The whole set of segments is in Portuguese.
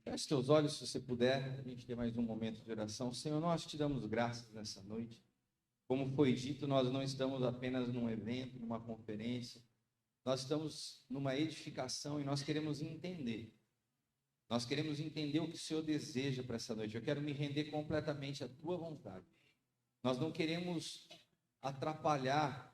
Feche teus olhos, se você puder, a gente ter mais um momento de oração. Senhor, nós te damos graças nessa noite. Como foi dito, nós não estamos apenas num evento, numa conferência. Nós estamos numa edificação e nós queremos entender. Nós queremos entender o que o Senhor deseja para essa noite. Eu quero me render completamente à tua vontade. Nós não queremos atrapalhar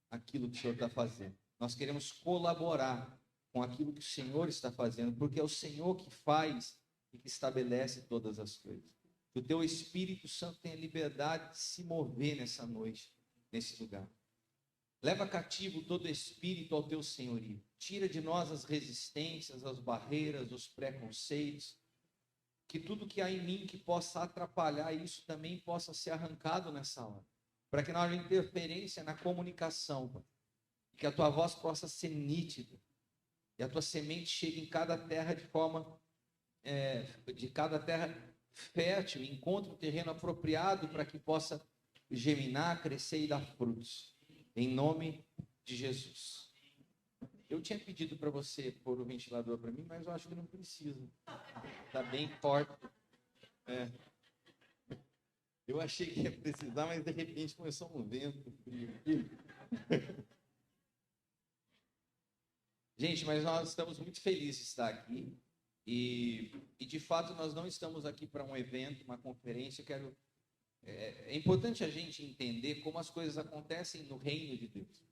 aquilo que o Senhor está fazendo. Nós queremos colaborar com aquilo que o Senhor está fazendo, porque é o Senhor que faz e que estabelece todas as coisas. Que o teu Espírito Santo tenha liberdade de se mover nessa noite, nesse lugar. Leva cativo todo espírito ao teu senhorio. Tira de nós as resistências, as barreiras, os preconceitos. Que tudo que há em mim que possa atrapalhar isso também possa ser arrancado nessa hora. Para que não haja interferência na comunicação, Pai. Que a tua voz possa ser nítida. E a tua semente chegue em cada terra de forma, de cada terra fértil, encontre um terreno apropriado para que possa germinar, crescer e dar frutos. Em nome de Jesus. Eu tinha pedido para você pôr o ventilador para mim, mas eu acho que não precisa. Está bem forte. Eu achei que ia precisar, mas de repente começou um vento frio. Gente, mas nós estamos muito felizes de estar aqui e de fato nós não estamos aqui para um evento, uma conferência. É importante a gente entender como as coisas acontecem no reino de Deus.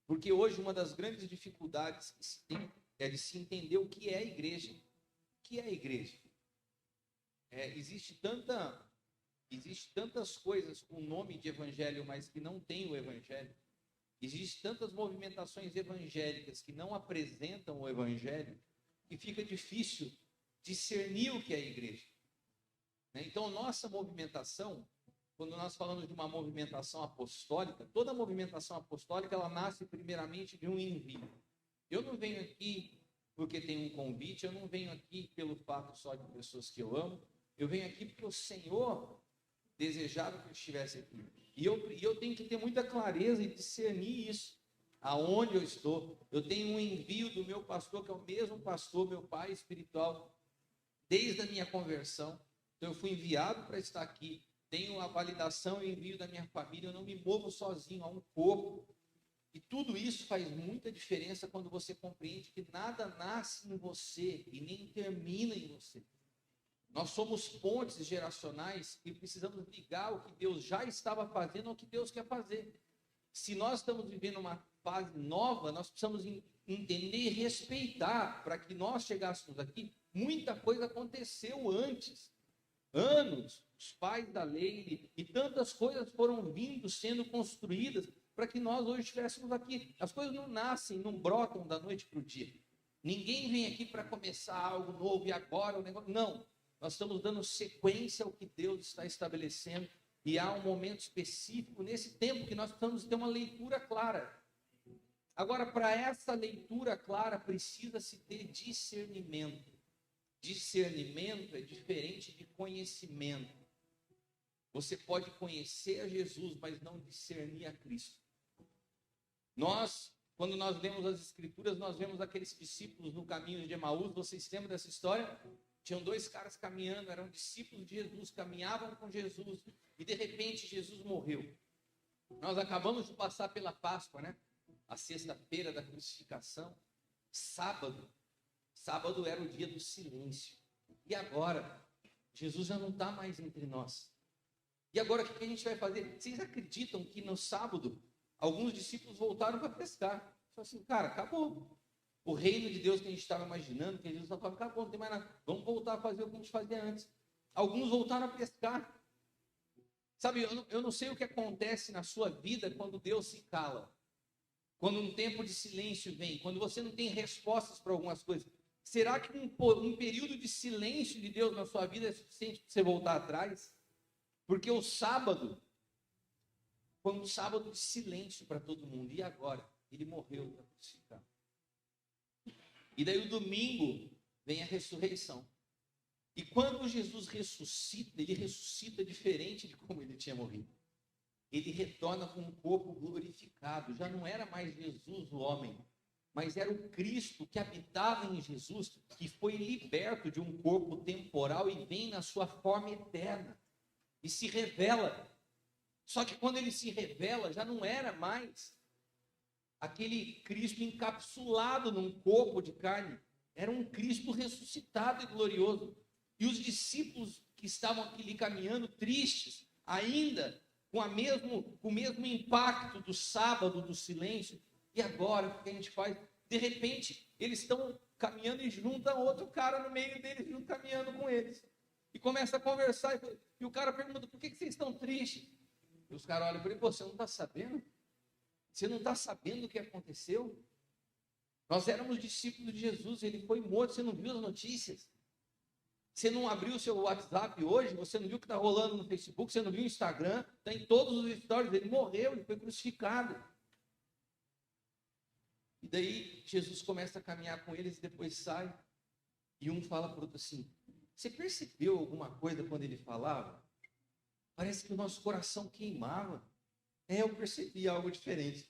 Porque hoje uma das grandes dificuldades que se tem é de se entender o que é a igreja. O que é a igreja? Existe tantas coisas com o nome de evangelho, mas que não tem o evangelho. Existem tantas movimentações evangélicas que não apresentam o evangelho, que fica difícil discernir o que é a igreja. Então, nossa movimentação, quando nós falamos de uma movimentação apostólica, toda movimentação apostólica, ela nasce primeiramente de um envio. Eu não venho aqui porque tem um convite, eu não venho aqui pelo fato só de pessoas que eu amo, eu venho aqui porque o Senhor desejava que eu estivesse aqui. E eu tenho que ter muita clareza e discernir isso. Aonde eu estou. Eu tenho um envio do meu pastor, que é o mesmo pastor, meu pai espiritual, desde a minha conversão. Então eu fui enviado para estar aqui. Tenho a validação e envio da minha família. Eu não me movo sozinho, há um corpo. E tudo isso faz muita diferença quando você compreende que nada nasce em você e nem termina em você. Nós somos pontes geracionais e precisamos ligar o que Deus já estava fazendo ao que Deus quer fazer. Se nós estamos vivendo uma fase nova, nós precisamos entender e respeitar. Para que nós chegássemos aqui, muita coisa aconteceu antes. Anos, os pais da lei e tantas coisas foram vindo, sendo construídas para que nós hoje estivéssemos aqui. As coisas não nascem, não brotam da noite para o dia. Ninguém vem aqui para começar algo novo e agora o negócio... Não. Nós estamos dando sequência ao que Deus está estabelecendo e há um momento específico nesse tempo que nós precisamos ter uma leitura clara. Agora, para essa leitura clara, precisa-se ter discernimento. Discernimento é diferente de conhecimento. Você pode conhecer a Jesus, mas não discernir a Cristo. Quando nós lemos as Escrituras, nós vemos aqueles discípulos no caminho de Emaús. Vocês se lembram dessa história? Tinham dois caras caminhando, eram discípulos de Jesus, caminhavam com Jesus, e de repente Jesus morreu. Nós acabamos de passar pela Páscoa, né? A sexta-feira da crucificação. Sábado era o dia do silêncio. E agora? Jesus já não está mais entre nós. E agora o que a gente vai fazer? Vocês acreditam que no sábado, alguns discípulos voltaram para pescar? Falaram assim, cara, acabou. O reino de Deus que a gente estava imaginando, que Jesus estava falando, acabou, não tem mais nada. Vamos voltar a fazer o que a gente fazia antes. Alguns voltaram a pescar. Sabe, eu não sei o que acontece na sua vida quando Deus se cala. Quando um tempo de silêncio vem. Quando você não tem respostas para algumas coisas. Será que um período de silêncio de Deus na sua vida é suficiente para você voltar atrás? Porque o sábado foi um sábado de silêncio para todo mundo. E agora? Ele morreu para crucificar. E daí o domingo vem a ressurreição. E quando Jesus ressuscita, ele ressuscita diferente de como ele tinha morrido. Ele retorna com um corpo glorificado. Já não era mais Jesus o homem, mas era o Cristo que habitava em Jesus, que foi liberto de um corpo temporal e vem na sua forma eterna e se revela. Só que quando ele se revela, já não era mais aquele Cristo encapsulado num corpo de carne, era um Cristo ressuscitado e glorioso. E os discípulos que estavam aqui caminhando tristes, ainda com o mesmo impacto do sábado, do silêncio. E agora, o que a gente faz? De repente, eles estão caminhando e juntam outro cara no meio deles, junto caminhando com eles. E começa a conversar, e o cara pergunta, por que vocês estão tristes? E os caras olham para ele, você não está sabendo? Você não está sabendo o que aconteceu? Nós éramos discípulos de Jesus, ele foi morto, você não viu as notícias? Você não abriu o seu WhatsApp hoje? Você não viu o que está rolando no Facebook? Você não viu o Instagram? Está em todos os stories, ele morreu, ele foi crucificado. E daí Jesus começa a caminhar com eles e depois sai. E um fala para o outro assim, você percebeu alguma coisa quando ele falava? Parece que o nosso coração queimava. Eu percebi algo diferente.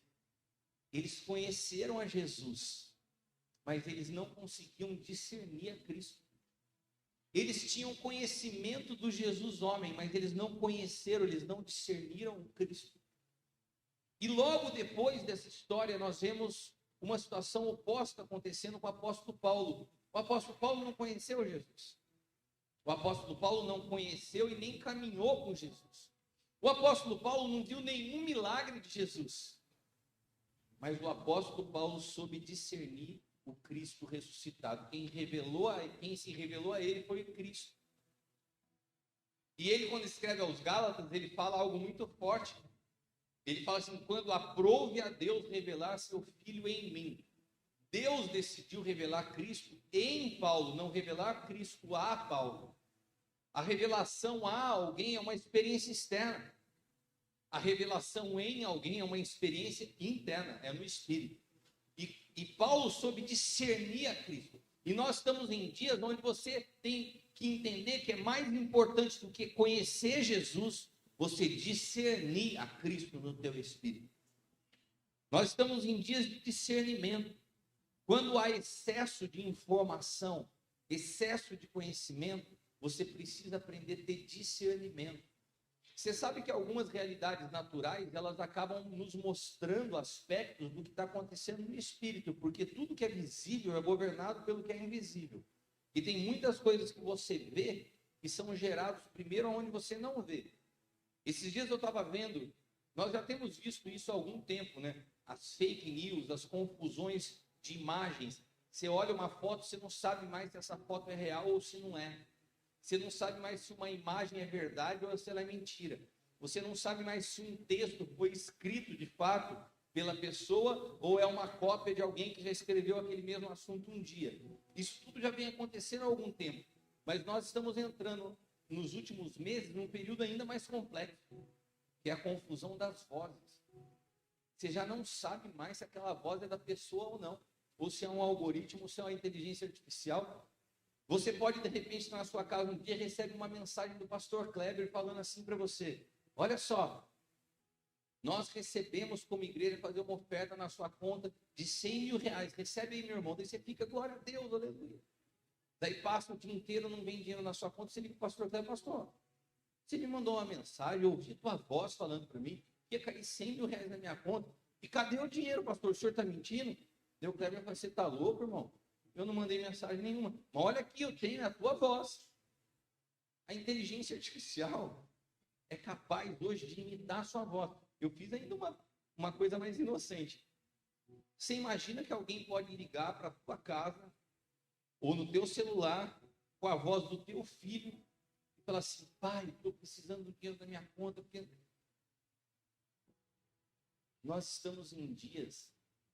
Eles conheceram a Jesus, mas eles não conseguiam discernir a Cristo. Eles tinham conhecimento do Jesus homem, mas eles não conheceram, eles não discerniram o Cristo. E logo depois dessa história, nós vemos uma situação oposta acontecendo com o apóstolo Paulo. O apóstolo Paulo não conheceu Jesus. O apóstolo Paulo não conheceu e nem caminhou com Jesus. O apóstolo Paulo não viu nenhum milagre de Jesus. Mas o apóstolo Paulo soube discernir o Cristo ressuscitado. Quem se revelou a ele foi o Cristo. E ele, quando escreve aos Gálatas, ele fala algo muito forte. Ele fala assim, quando aprove a Deus revelar seu Filho em mim. Deus decidiu revelar Cristo em Paulo, não revelar Cristo a Paulo. A revelação a alguém é uma experiência externa. A revelação em alguém é uma experiência interna, é no Espírito. E Paulo soube discernir a Cristo. E nós estamos em dias onde você tem que entender que é mais importante do que conhecer Jesus, você discernir a Cristo no teu espírito. Nós estamos em dias de discernimento. Quando há excesso de informação, excesso de conhecimento, você precisa aprender a ter discernimento. Você sabe que algumas realidades naturais, elas acabam nos mostrando aspectos do que está acontecendo no espírito, porque tudo que é visível é governado pelo que é invisível. E tem muitas coisas que você vê que são geradas primeiro onde você não vê. Esses dias eu estava vendo, nós já temos visto isso há algum tempo, né? As fake news, as confusões de imagens. Você olha uma foto, você não sabe mais se essa foto é real ou se não é. Você não sabe mais se uma imagem é verdade ou se ela é mentira. Você não sabe mais se um texto foi escrito de fato pela pessoa ou é uma cópia de alguém que já escreveu aquele mesmo assunto um dia. Isso tudo já vem acontecendo há algum tempo. Mas nós estamos entrando nos últimos meses num período ainda mais complexo, que é a confusão das vozes. Você já não sabe mais se aquela voz é da pessoa ou não, ou se é um algoritmo, ou se é uma inteligência artificial. Você pode, de repente, na sua casa, um dia recebe uma mensagem do pastor Kleber falando assim para você, olha só, nós recebemos como igreja fazer uma oferta na sua conta de 100 mil reais, recebe aí, meu irmão, daí você fica, glória a Deus, aleluia. Daí passa o dia inteiro, não vem dinheiro na sua conta, você liga para o pastor Kleber, pastor, você me mandou uma mensagem, eu ouvi tua voz falando para mim, que ia cair 100 mil reais na minha conta, e cadê o dinheiro, pastor? O senhor está mentindo? Daí o Kleber fala, você está louco, irmão? Eu não mandei mensagem nenhuma. Mas olha aqui, eu tenho a tua voz. A inteligência artificial é capaz hoje de imitar a sua voz. Eu fiz ainda uma coisa mais inocente. Você imagina que alguém pode ligar para a tua casa ou no teu celular com a voz do teu filho e falar assim, pai, estou precisando do dinheiro da minha conta. Porque... Nós estamos em dias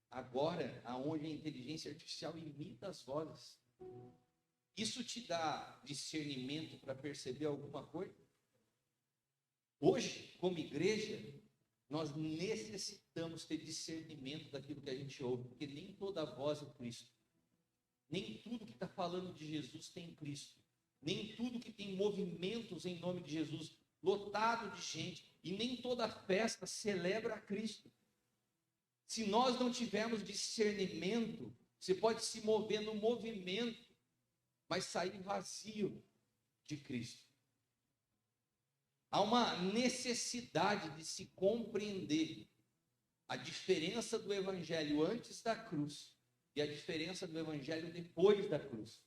agora, aonde a inteligência artificial imita as vozes. Isso te dá discernimento para perceber alguma coisa? Hoje, como igreja, nós necessitamos ter discernimento daquilo que a gente ouve, porque nem toda voz é Cristo. Nem tudo que está falando de Jesus tem Cristo. Nem tudo que tem movimentos em nome de Jesus, lotado de gente, e nem toda festa celebra a Cristo. Se nós não tivermos discernimento, você pode se mover no movimento, mas sair vazio de Cristo. Há uma necessidade de se compreender a diferença do evangelho antes da cruz e a diferença do evangelho depois da cruz.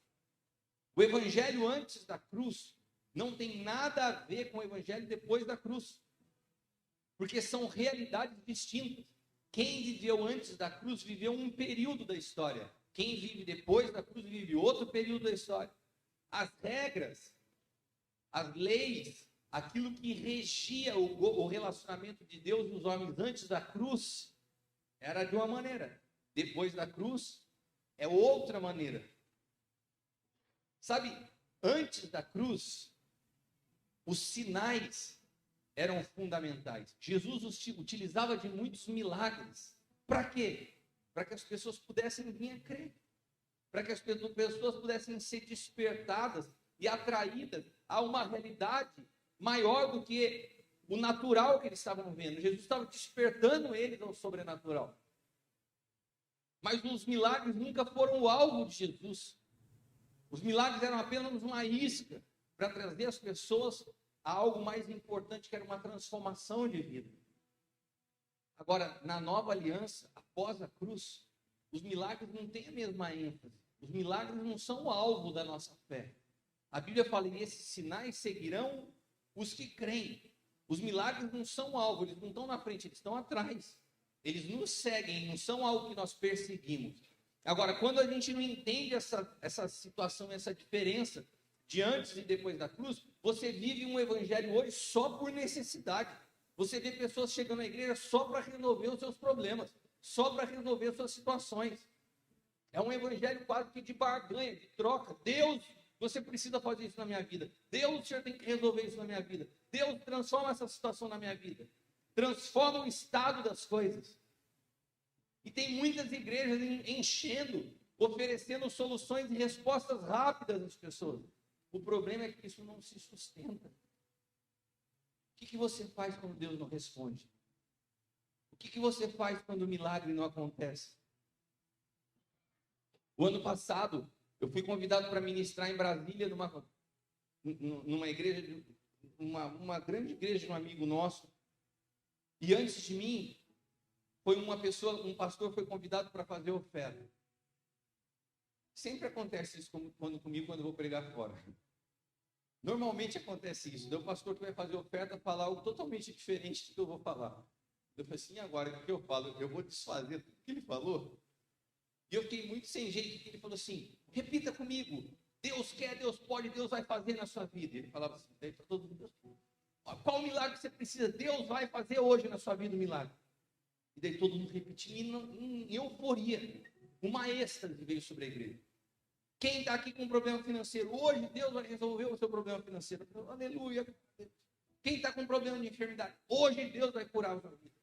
O evangelho antes da cruz não tem nada a ver com o evangelho depois da cruz, porque são realidades distintas. Quem viveu antes da cruz viveu um período da história. Quem vive depois da cruz vive outro período da história. As regras, as leis, aquilo que regia o relacionamento de Deus e os homens antes da cruz era de uma maneira. Depois da cruz é outra maneira. Sabe, antes da cruz, os sinais eram fundamentais. Jesus utilizava de muitos milagres. Para quê? Para que as pessoas pudessem vir a crer. Para que as pessoas pudessem ser despertadas e atraídas a uma realidade maior do que o natural que eles estavam vendo. Jesus estava despertando eles ao sobrenatural. Mas os milagres nunca foram o alvo de Jesus. Os milagres eram apenas uma isca para trazer as pessoas a algo mais importante, que era uma transformação de vida. Agora, na nova aliança, após a cruz, os milagres não têm a mesma ênfase. Os milagres não são o alvo da nossa fé. A Bíblia fala, e esses sinais seguirão os que creem. Os milagres não são o alvo, eles não estão na frente, eles estão atrás. Eles nos seguem, não são algo que nós perseguimos. Agora, quando a gente não entende essa situação, essa diferença de antes e depois da cruz, você vive um evangelho hoje só por necessidade. Você vê pessoas chegando à igreja só para resolver os seus problemas, só para resolver as suas situações. É um evangelho quase que de barganha, de troca. Deus, você precisa fazer isso na minha vida. Deus, o Senhor tem que resolver isso na minha vida. Deus, transforma essa situação na minha vida. Transforma o estado das coisas. E tem muitas igrejas enchendo, oferecendo soluções e respostas rápidas às pessoas. O problema é que isso não se sustenta. O que você faz quando Deus não responde? O que você faz quando o milagre não acontece? O ano passado, eu fui convidado para ministrar em Brasília, numa igreja, uma grande igreja de um amigo nosso. E antes de mim, um pastor foi convidado para fazer oferta. Sempre acontece isso comigo quando eu vou pregar fora. Normalmente acontece isso. O pastor que vai fazer oferta falar algo totalmente diferente do que eu vou falar. Eu falei assim, e agora o que eu falo? Eu vou desfazer tudo que ele falou? E eu fiquei muito sem jeito, porque ele falou assim, repita comigo, Deus quer, Deus pode, Deus vai fazer na sua vida. Ele falava assim, daí para todo mundo, qual milagre você precisa? Deus vai fazer hoje na sua vida um milagre. E daí todo mundo repetiu, em euforia, uma êxtase veio sobre a igreja. Quem está aqui com um problema financeiro? Hoje Deus vai resolver o seu problema financeiro. Aleluia. Quem está com um problema de enfermidade? Hoje Deus vai curar a sua vida.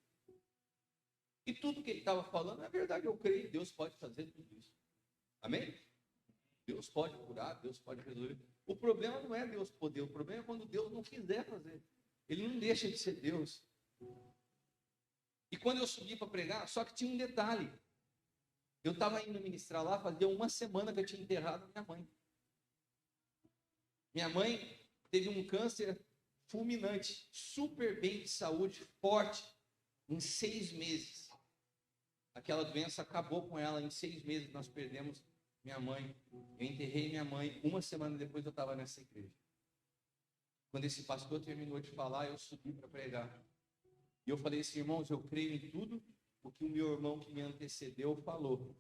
E tudo que ele estava falando é verdade, eu creio. Deus pode fazer tudo isso. Amém? Deus pode curar, Deus pode resolver. O problema não é Deus poder, o problema é quando Deus não quiser fazer. Ele não deixa de ser Deus. E quando eu subi para pregar, só que tinha um detalhe. Eu estava indo ministrar lá, fazia uma semana que eu tinha enterrado minha mãe. Minha mãe teve um câncer fulminante, super bem de saúde, forte, em 6 meses. Aquela doença acabou com ela, em 6 meses nós perdemos minha mãe. Eu enterrei minha mãe, uma semana depois eu estava nessa igreja. Quando esse pastor terminou de falar, eu subi para pregar. E eu falei assim, irmãos, eu creio em tudo o que o meu irmão que me antecedeu falou.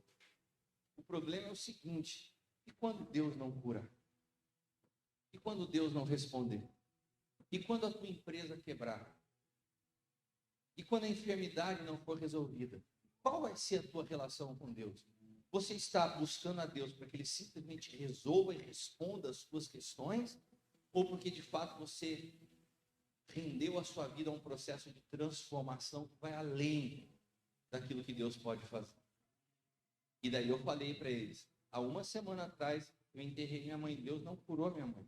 O problema é o seguinte, e quando Deus não curar? E quando Deus não responder? E quando a tua empresa quebrar? E quando a enfermidade não for resolvida? Qual vai ser a tua relação com Deus? Você está buscando a Deus para que Ele simplesmente resolva e responda as suas questões? Ou porque de fato você rendeu a sua vida a um processo de transformação que vai além daquilo que Deus pode fazer? E daí eu falei para eles, há uma semana atrás eu enterrei minha mãe, Deus não curou minha mãe,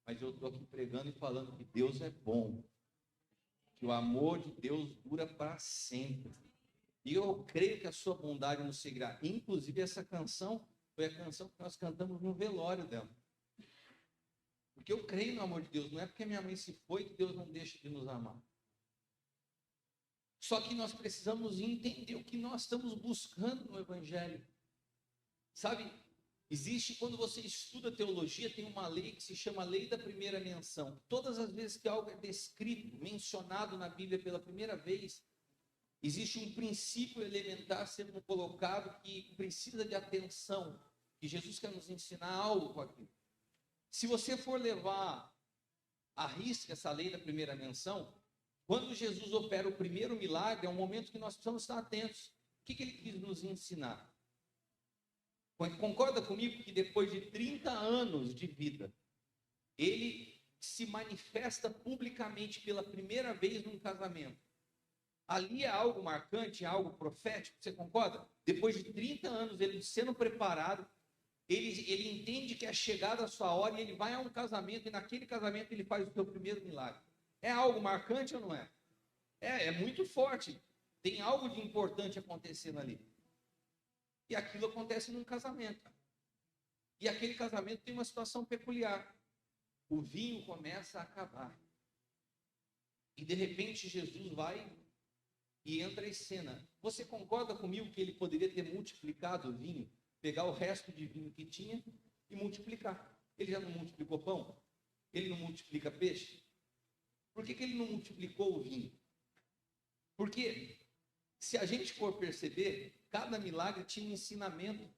mas eu estou aqui pregando e falando que Deus é bom, que o amor de Deus dura para sempre, E eu creio que a sua bondade nos seguirá. Inclusive, essa canção foi a canção que nós cantamos no velório dela. Porque eu creio no amor de Deus. Não é porque minha mãe se foi que Deus não deixa de nos amar. Só que nós precisamos entender o que nós estamos buscando no Evangelho. Sabe, existe, quando você estuda teologia, tem uma lei que se chama lei da primeira menção. Todas as vezes que algo é descrito, mencionado na Bíblia pela primeira vez, existe um princípio elementar sendo colocado que precisa de atenção, que Jesus quer nos ensinar algo com aquilo. Se você for levar à risca essa lei da primeira menção, quando Jesus opera o primeiro milagre, é um momento que nós precisamos estar atentos. O que ele quis nos ensinar? Concorda comigo que depois de 30 anos de vida, ele se manifesta publicamente pela primeira vez num casamento. Ali é algo marcante, é algo profético, você concorda? Depois de 30 anos, ele sendo preparado, ele entende que é chegada a sua hora e ele vai a um casamento e naquele casamento ele faz o seu primeiro milagre. É algo marcante ou não é? É muito forte. Tem algo de importante acontecendo ali. E aquilo acontece num casamento. E aquele casamento tem uma situação peculiar. O vinho começa a acabar. E de repente Jesus vai e entra em cena. Você concorda comigo que ele poderia ter multiplicado o vinho? Pegar o resto de vinho que tinha e multiplicar. Ele já não multiplicou pão? Ele não multiplica peixe? Por que ele não multiplicou o vinho? Porque, se a gente for perceber, cada milagre tinha um ensinamento.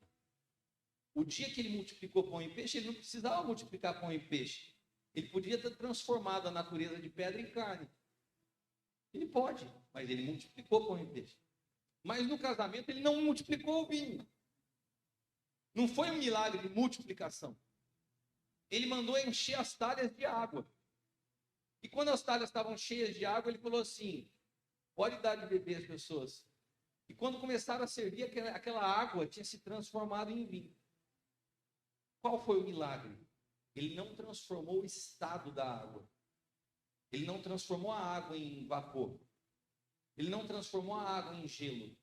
O dia que ele multiplicou pão e peixe, ele não precisava multiplicar pão e peixe. Ele podia ter transformado a natureza de pedra em carne. Ele pode, mas ele multiplicou pão e peixe. Mas no casamento ele não multiplicou o vinho. Não foi um milagre de multiplicação. Ele mandou encher as talhas de água. E quando as talhas estavam cheias de água, ele falou assim: pode dar de beber às pessoas. E quando começaram a servir, aquela água tinha se transformado em vinho. Qual foi o milagre? Ele não transformou o estado da água. Ele não transformou a água em vapor. Ele não transformou a água em gelo.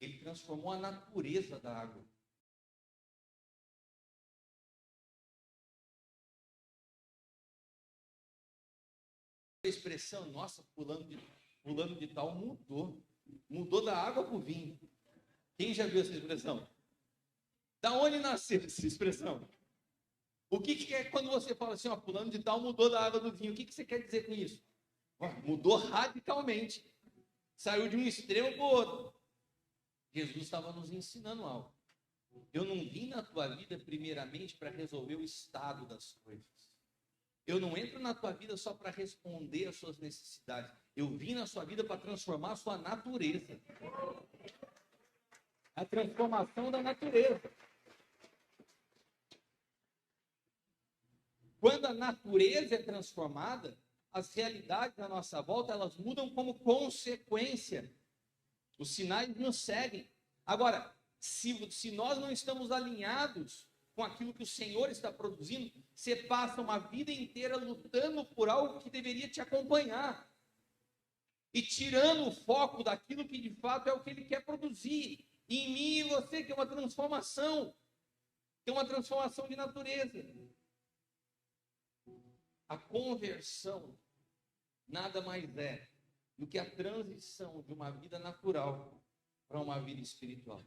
Ele transformou a natureza da água. A expressão, nossa, fulano de tal mudou. Mudou da água para o vinho. Quem já viu essa expressão? Da onde nasceu essa expressão? O que é quando você fala assim, ó, fulano de tal mudou da água do vinho? O que você quer dizer com isso? Ó, mudou radicalmente. Saiu de um extremo para o outro. Jesus estava nos ensinando algo. Eu não vim na tua vida primeiramente para resolver o estado das coisas. Eu não entro na tua vida só para responder às suas necessidades. Eu vim na sua vida para transformar a sua natureza. A transformação da natureza. Quando a natureza é transformada, as realidades à nossa volta, elas mudam como consequência. Os sinais nos seguem. Agora, se nós não estamos alinhados com aquilo que o Senhor está produzindo, você passa uma vida inteira lutando por algo que deveria te acompanhar. E tirando o foco daquilo que de fato é o que Ele quer produzir. Em mim e você, que é uma transformação. Que é uma transformação de natureza. A conversão nada mais é do que a transição de uma vida natural para uma vida espiritual.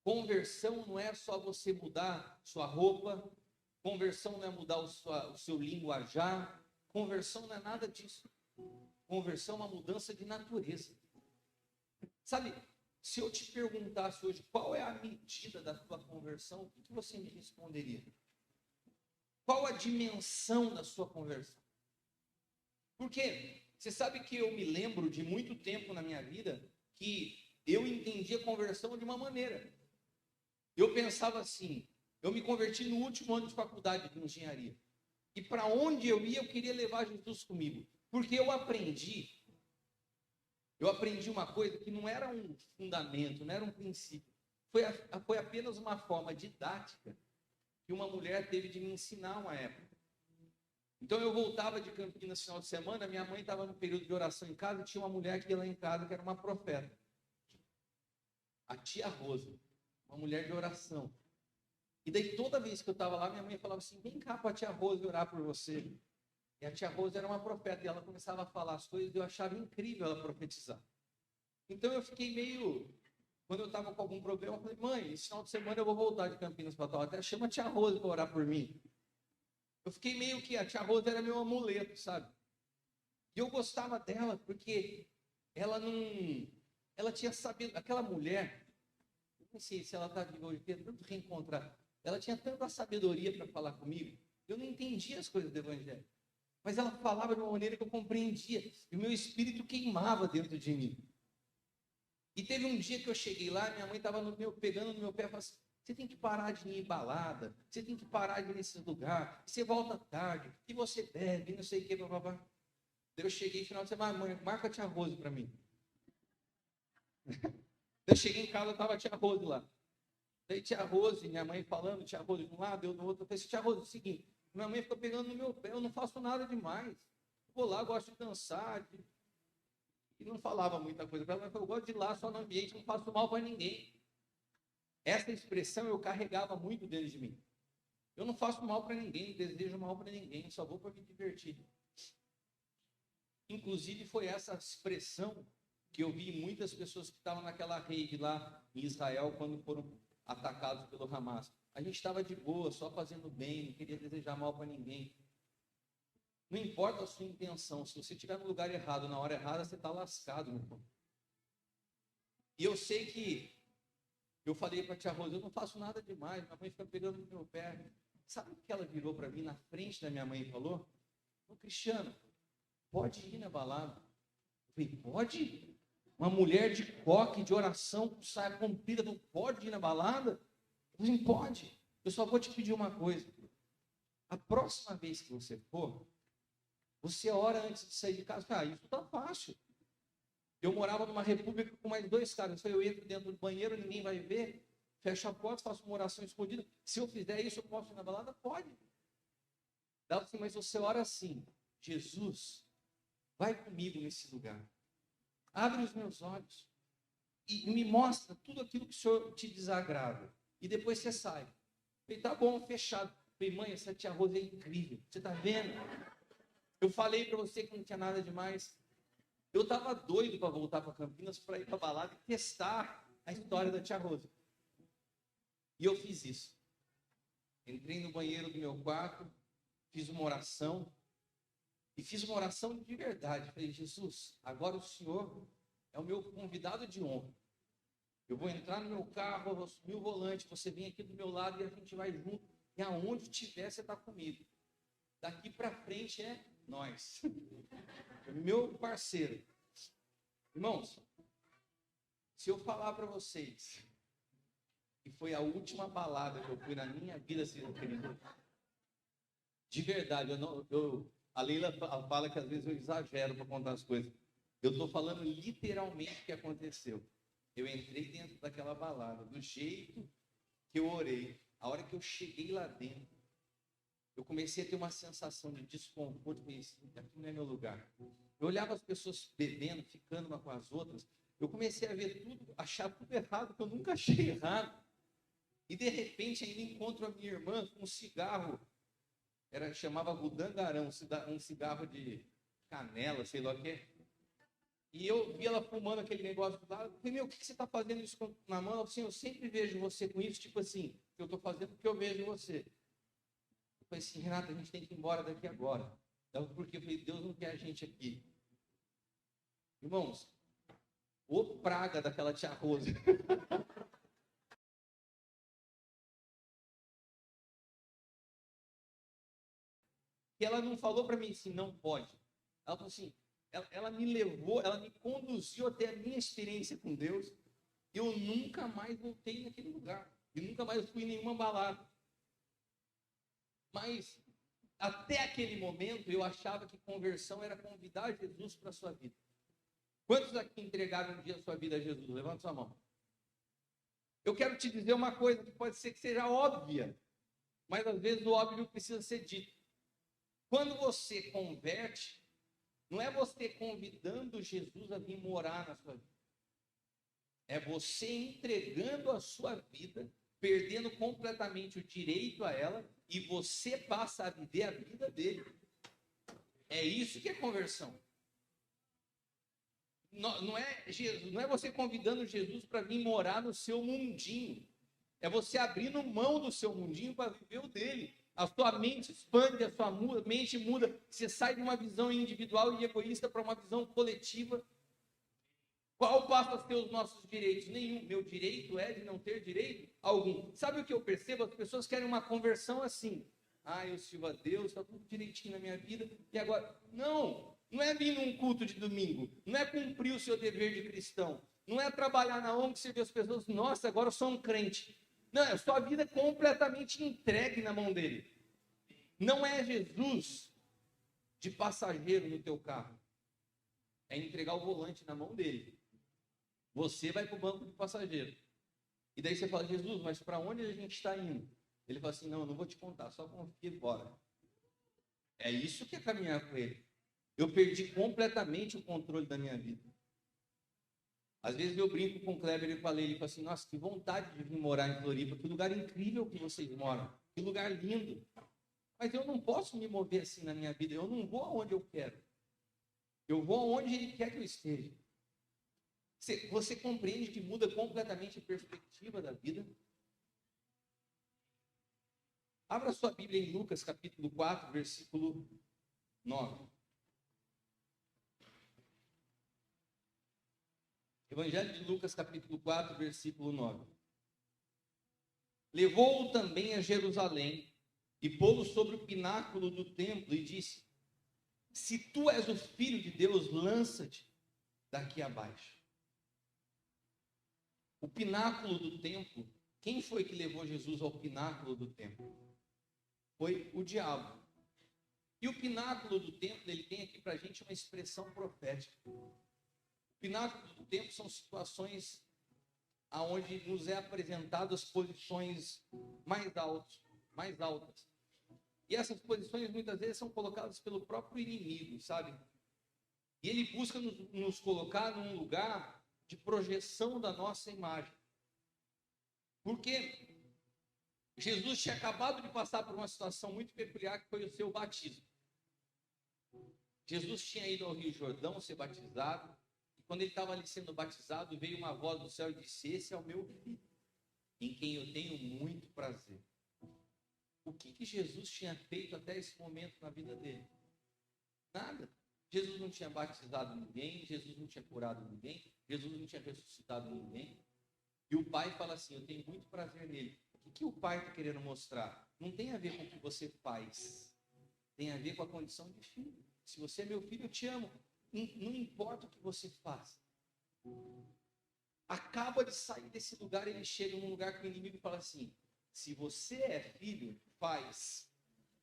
Conversão não é só você mudar sua roupa, conversão não é mudar o seu linguajar, conversão não é nada disso. Conversão é uma mudança de natureza. Sabe, se eu te perguntasse hoje qual é a medida da tua conversão, o que você me responderia? Qual a dimensão da sua conversão? Porque você sabe que eu me lembro de muito tempo na minha vida que eu entendia conversão de uma maneira. Eu pensava assim, eu me converti no último ano de faculdade de engenharia. E para onde eu ia, eu queria levar Jesus comigo. Porque eu aprendi uma coisa que não era um fundamento, não era um princípio. Foi apenas uma forma didática que uma mulher teve de me ensinar uma época. Então eu voltava de Campinas no final de semana, minha mãe estava no período de oração em casa, e tinha uma mulher que ia lá em casa, que era uma profeta. A tia Rosa, uma mulher de oração. E daí toda vez que eu estava lá, minha mãe falava assim, vem cá para a tia Rosa orar por você. E a tia Rosa era uma profeta, e ela começava a falar as coisas, e eu achava incrível ela profetizar. Então eu fiquei meio... Quando eu estava com algum problema, eu falei, mãe, esse final de semana eu vou voltar de Campinas para Taubaté, chama a tia Rosa para orar por mim. Eu fiquei meio que, a tia Rosa era meu amuleto, sabe? E eu gostava dela, porque ela tinha sabido, aquela mulher, não sei se ela está viva hoje, tanto reencontrar, ela tinha tanta sabedoria para falar comigo, eu não entendia as coisas do Evangelho. Mas ela falava de uma maneira que eu compreendia, e o meu espírito queimava dentro de mim. E teve um dia que eu cheguei lá, minha mãe estava pegando no meu pé e falou assim, você tem que parar de ir em balada, você tem que parar de ir nesse lugar, você volta tarde, e você bebe, não sei o que, babá. Daí eu cheguei no final de semana, mãe, marca a tia Rose para mim. Eu cheguei em casa, estava a tia Rose lá. Daí tia Rose, minha mãe falando, tia Rose de um lado, eu do outro. Eu falei, tia Rose, é o seguinte, minha mãe fica pegando no meu pé, eu não faço nada demais. Vou lá, gosto de dançar. E não falava muita coisa para ela, mas eu gosto de ir lá só no ambiente, não faço mal para ninguém. Essa expressão eu carregava muito dentro de mim. Eu não faço mal para ninguém, não desejo mal para ninguém, só vou para me divertir. Inclusive foi essa expressão que eu vi muitas pessoas que estavam naquela rede lá em Israel quando foram atacados pelo Hamas. A gente estava de boa, só fazendo bem, não queria desejar mal para ninguém. Não importa a sua intenção, se você estiver no lugar errado, na hora errada, você está lascado, meu irmão. E eu sei que eu falei para a tia Rosa, eu não faço nada demais, minha mãe fica pegando no meu pé. Sabe o que ela virou para mim na frente da minha mãe e falou? Ô Cristiano, pode ir na balada. Eu falei, pode? Uma mulher de coque, de oração, com saia comprida, não pode ir na balada? Eu falei, pode. Eu só vou te pedir uma coisa. A próxima vez que você for, você ora antes de sair de casa. Ah, isso tá fácil. Eu morava numa república com mais 2 caras. Eu entro dentro do banheiro, ninguém vai ver. Fecho a porta, faço uma oração escondida. Se eu fizer isso, eu posso ir na balada? Pode. Dá assim, mas você ora assim. Jesus, vai comigo nesse lugar. Abre os meus olhos. E me mostra tudo aquilo que o Senhor te desagrada. E depois você sai. Eu falei, tá bom, fechado. Eu falei, mãe, essa tia Rosa é incrível. Você tá vendo? Eu falei para você que não tinha nada demais. Eu estava doido para voltar para Campinas para ir para a balada e testar a história da tia Rosa. E eu fiz isso. Entrei no banheiro do meu quarto, fiz uma oração. E fiz uma oração de verdade. Falei, Jesus, agora o Senhor é o meu convidado de honra. Eu vou entrar no meu carro, eu vou assumir o volante, você vem aqui do meu lado e a gente vai junto. E aonde tiver, você está comigo. Daqui para frente é nós. Meu parceiro. Irmãos, se eu falar para vocês que foi a última balada que eu fui na minha vida, assim, de verdade, a Leila fala que às vezes eu exagero para contar as coisas. Eu estou falando literalmente o que aconteceu. Eu entrei dentro daquela balada, do jeito que eu orei. A hora que eu cheguei lá dentro, eu comecei a ter uma sensação de desconforto, aqui não é meu lugar. Eu olhava as pessoas bebendo, ficando uma com as outras, eu comecei a ver tudo, achar tudo errado, que eu nunca achei errado. E de repente ainda encontro a minha irmã com um cigarro, chamava Gudangarão, um cigarro de canela, sei lá o que. E eu vi ela fumando aquele negócio do lado, eu falei, meu, o que você está fazendo isso na mão? Assim, eu sempre vejo você com isso, tipo assim, que eu estou fazendo porque eu vejo você. Eu falei assim, Renata, a gente tem que ir embora daqui agora. Porque eu falei, Deus não quer a gente aqui. Irmãos, ô praga daquela tia Rosa. E ela não falou para mim assim, não pode. Ela falou assim, ela me levou, ela me conduziu até a minha experiência com Deus. Eu nunca mais voltei naquele lugar. E nunca mais fui em nenhuma balada. Mas até aquele momento eu achava que conversão era convidar Jesus para a sua vida. Quantos aqui entregaram um dia a sua vida a Jesus? Levanta sua mão. Eu quero te dizer uma coisa que pode ser que seja óbvia, mas às vezes o óbvio precisa ser dito. Quando você converte, não é você convidando Jesus a vir morar na sua vida. É você entregando a sua vida, perdendo completamente o direito a ela, e você passa a viver a vida dele. É isso que é conversão. Não é você convidando Jesus para vir morar no seu mundinho. É você abrindo mão do seu mundinho para viver o dele. A sua mente expande, a sua mente muda. Você sai de uma visão individual e egoísta para uma visão coletiva. Qual passa a ser os nossos direitos? Nenhum. Meu direito é de não ter direito algum. Sabe o que eu percebo? As pessoas querem uma conversão assim. Eu sirvo a Deus, está tudo direitinho na minha vida. E agora? Não é vir num culto de domingo. Não é cumprir o seu dever de cristão. Não é trabalhar na ONG e você vê as pessoas, nossa, agora eu sou um crente. Não, é sua vida completamente entregue na mão dele. Não é Jesus de passageiro no teu carro. É entregar o volante na mão dele. Você vai para o banco de passageiro. E daí você fala, Jesus, mas para onde a gente está indo? Ele fala assim, não vou te contar, só confia e bora. É isso que é caminhar com ele. Eu perdi completamente o controle da minha vida. Às vezes eu brinco com o Kleber e falei, ele fala assim, nossa, que vontade de vir morar em Floripa, que lugar incrível que vocês moram, que lugar lindo. Mas eu não posso me mover assim na minha vida, eu não vou aonde eu quero. Eu vou aonde ele quer que eu esteja. Você compreende que muda completamente a perspectiva da vida? Abra sua Bíblia em Lucas, capítulo 4, versículo 9. Evangelho de Lucas, capítulo 4, versículo 9. Levou-o também a Jerusalém e pô-lo sobre o pináculo do templo e disse, se tu és o Filho de Deus, lança-te daqui abaixo. O pináculo do templo, quem foi que levou Jesus ao pináculo do templo? Foi o diabo. E o pináculo do templo, ele tem aqui para a gente uma expressão profética. O pináculo do templo são situações onde nos é apresentado as posições mais altas. E essas posições muitas vezes são colocadas pelo próprio inimigo, sabe? E ele busca nos colocar num lugar de projeção da nossa imagem. Porque Jesus tinha acabado de passar por uma situação muito peculiar, que foi o seu batismo. Jesus tinha ido ao Rio Jordão ser batizado, e quando ele estava ali sendo batizado, veio uma voz do céu e disse, esse é o meu filho, em quem eu tenho muito prazer. O que Jesus tinha feito até esse momento na vida dele? Nada. Jesus não tinha batizado ninguém, Jesus não tinha curado ninguém, Jesus não tinha ressuscitado ninguém. E o pai fala assim, eu tenho muito prazer nele. O que o pai está querendo mostrar? Não tem a ver com o que você faz. Tem a ver com a condição de filho. Se você é meu filho, eu te amo. Não importa o que você faz. Acaba de sair desse lugar, ele chega num lugar que o inimigo fala assim, se você é filho, faz.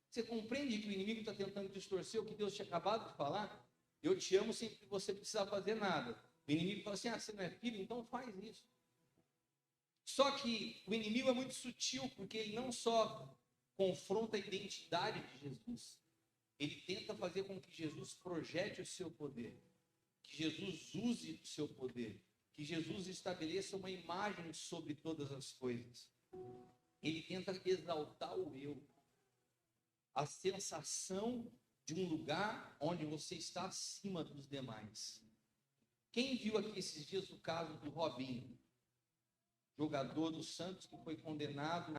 Você compreende que o inimigo está tentando distorcer o que Deus tinha acabado de falar? Eu te amo sem que você precisar fazer nada. O inimigo fala assim, você não é filho? Então faz isso. Só que o inimigo é muito sutil, porque ele não só confronta a identidade de Jesus, ele tenta fazer com que Jesus projete o seu poder, que Jesus use o seu poder, que Jesus estabeleça uma imagem sobre todas as coisas. Ele tenta exaltar o eu, a sensação de um lugar onde você está acima dos demais. Quem viu aqui esses dias o caso do Robinho, jogador do Santos que foi condenado?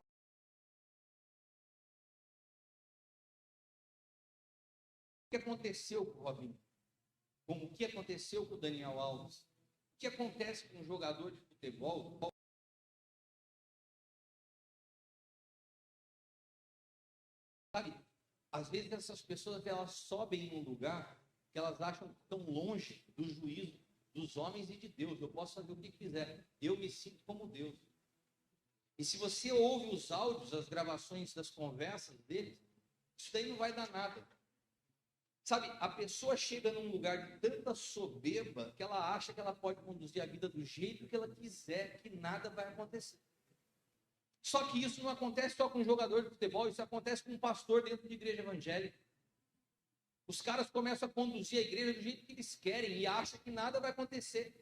O que aconteceu com o Robinho? Como o que aconteceu com o Daniel Alves? O que acontece com um jogador de futebol? Sabe, às vezes essas pessoas elas sobem em um lugar que elas acham que estão longe do juízo dos homens e de Deus. Eu posso fazer o que quiser. Eu me sinto como Deus. E se você ouve os áudios, as gravações das conversas deles, isso daí não vai dar nada. Sabe, a pessoa chega num lugar de tanta soberba que ela acha que ela pode conduzir a vida do jeito que ela quiser, que nada vai acontecer. Só que isso não acontece só com um jogador de futebol, isso acontece com um pastor dentro de igreja evangélica. Os caras começam a conduzir a igreja do jeito que eles querem e acham que nada vai acontecer.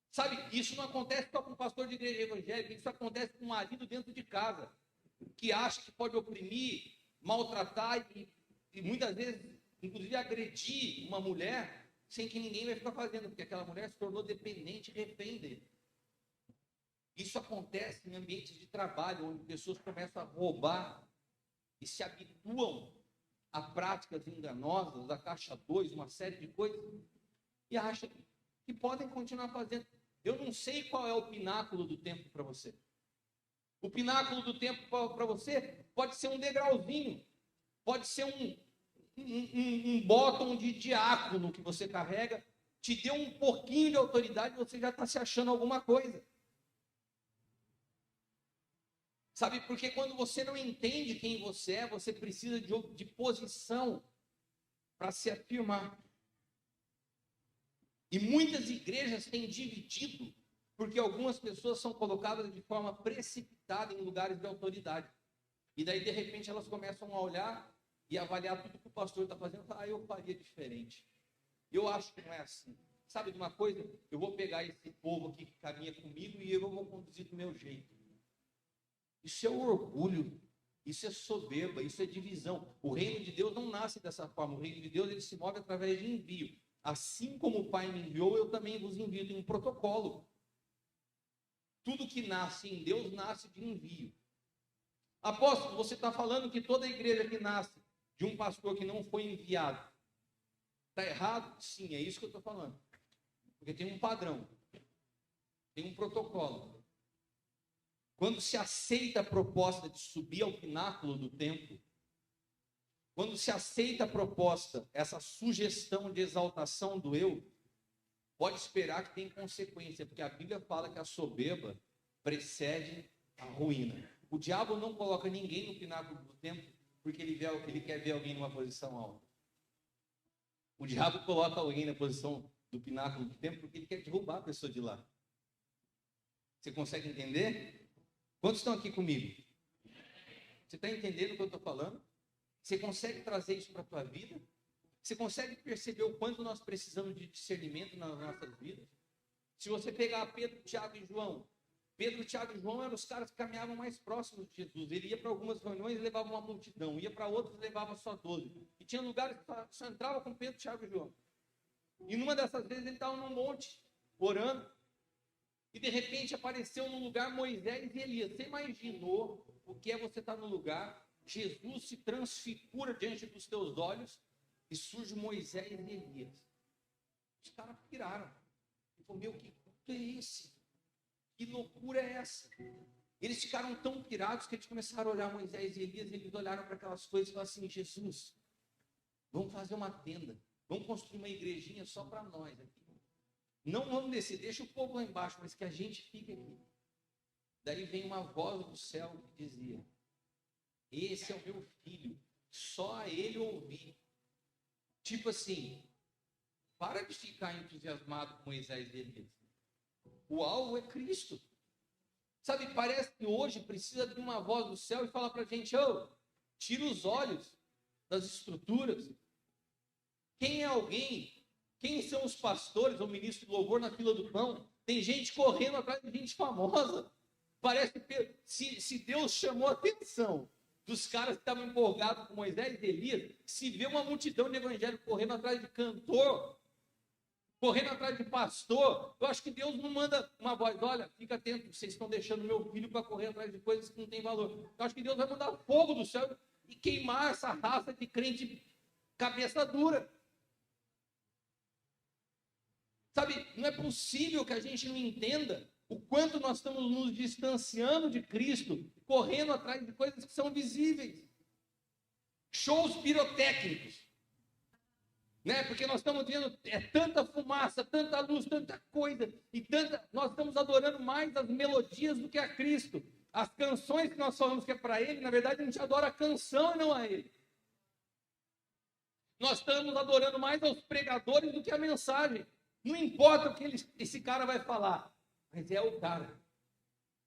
Sabe, isso não acontece só com o pastor de igreja evangélica, isso acontece com o marido dentro de casa, que acha que pode oprimir, maltratar e muitas vezes, inclusive, agredir uma mulher sem que ninguém vai ficar fazendo, porque aquela mulher se tornou dependente e refém dele. Isso acontece em ambientes de trabalho, onde pessoas começam a roubar e se habituam a práticas enganosas, a caixa 2, uma série de coisas, e acham que podem continuar fazendo. Eu não sei qual é o pináculo do tempo para você. O pináculo do tempo para você pode ser um degrauzinho, pode ser um botão de diácono que você carrega, te deu um pouquinho de autoridade e você já está se achando alguma coisa. Sabe, porque quando você não entende quem você é, você precisa de posição para se afirmar. E muitas igrejas têm dividido, porque algumas pessoas são colocadas de forma precipitada em lugares de autoridade. E daí, de repente, elas começam a olhar e avaliar tudo que o pastor está fazendo. Eu faria diferente. Eu acho que não é assim. Sabe de uma coisa? Eu vou pegar esse povo aqui que caminha comigo e eu vou conduzir do meu jeito. Isso é orgulho, isso é soberba, isso é divisão. O reino de Deus não nasce dessa forma. O reino de Deus ele se move através de envio. Assim como o Pai me enviou, eu também vos envio. Tem um protocolo. Tudo que nasce em Deus nasce de envio. Apóstolo, você está falando que toda igreja que nasce de um pastor que não foi enviado está errado? Sim, é isso que eu estou falando. Porque tem um padrão, tem um protocolo. Quando se aceita a proposta de subir ao pináculo do templo, quando se aceita a proposta, essa sugestão de exaltação do eu, pode esperar que tem consequência, porque a Bíblia fala que a soberba precede a ruína. O diabo não coloca ninguém no pináculo do templo porque ele quer ver alguém numa posição alta. O diabo coloca alguém na posição do pináculo do templo porque ele quer derrubar a pessoa de lá. Você consegue entender? Quantos estão aqui comigo? Você está entendendo o que eu estou falando? Você consegue trazer isso para a tua vida? Você consegue perceber o quanto nós precisamos de discernimento nas nossas vidas? Se você pegar Pedro, Tiago e João, Pedro, Tiago e João eram os caras que caminhavam mais próximos de Jesus. Ele ia para algumas reuniões e levava uma multidão, ia para outras e levava só 12. E tinha lugares que só entrava com Pedro, Tiago e João. E numa dessas vezes ele estava num monte, orando. E de repente apareceu no lugar Moisés e Elias. Você imaginou o que é você estar no lugar? Jesus se transfigura diante dos teus olhos e surge Moisés e Elias. Os caras piraram. Ele falou, meu, que culto é esse? Que loucura é essa? Eles ficaram tão pirados que eles começaram a olhar Moisés e Elias. E eles olharam para aquelas coisas e falaram assim, Jesus, vamos fazer uma tenda. Vamos construir uma igrejinha só para nós aqui. Não vamos descer, deixa o povo lá embaixo, mas que a gente fique aqui. Daí vem uma voz do céu que dizia, esse é o meu filho, só a ele ouvi. Tipo assim, para de ficar entusiasmado com Moisés e Elias. O alvo é Cristo. Sabe, parece que hoje precisa de uma voz do céu e falar para a gente, tira os olhos das estruturas. Quem é alguém? Quem são os pastores ou ministros de louvor na fila do pão? Tem gente correndo atrás de gente famosa. Parece que se Deus chamou a atenção dos caras que estavam empolgados com Moisés e Elias, se vê uma multidão de evangélicos correndo atrás de cantor, correndo atrás de pastor, eu acho que Deus não manda uma voz, olha, fica atento, vocês estão deixando meu filho para correr atrás de coisas que não têm valor. Eu acho que Deus vai mandar fogo do céu e queimar essa raça de crente cabeça dura. Sabe, não é possível que a gente não entenda o quanto nós estamos nos distanciando de Cristo, correndo atrás de coisas que são visíveis. Shows pirotécnicos. Né? Porque nós estamos vendo tanta fumaça, tanta luz, tanta coisa, nós estamos adorando mais as melodias do que a Cristo. As canções que nós falamos que é para Ele, na verdade a gente adora a canção e não a Ele. Nós estamos adorando mais aos pregadores do que a mensagem. Não importa o que esse cara vai falar, mas é o cara.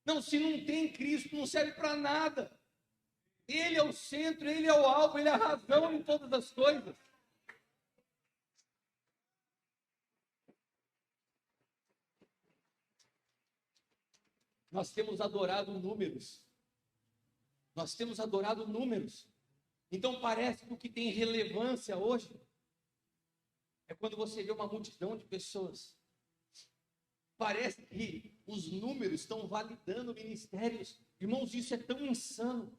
Não, se não tem Cristo, não serve para nada. Ele é o centro, Ele é o alvo, Ele é a razão em todas as coisas. Nós temos adorado números. Nós temos adorado números. Então parece que o que tem relevância hoje é quando você vê uma multidão de pessoas. Parece que os números estão validando ministérios. Irmãos, isso é tão insano.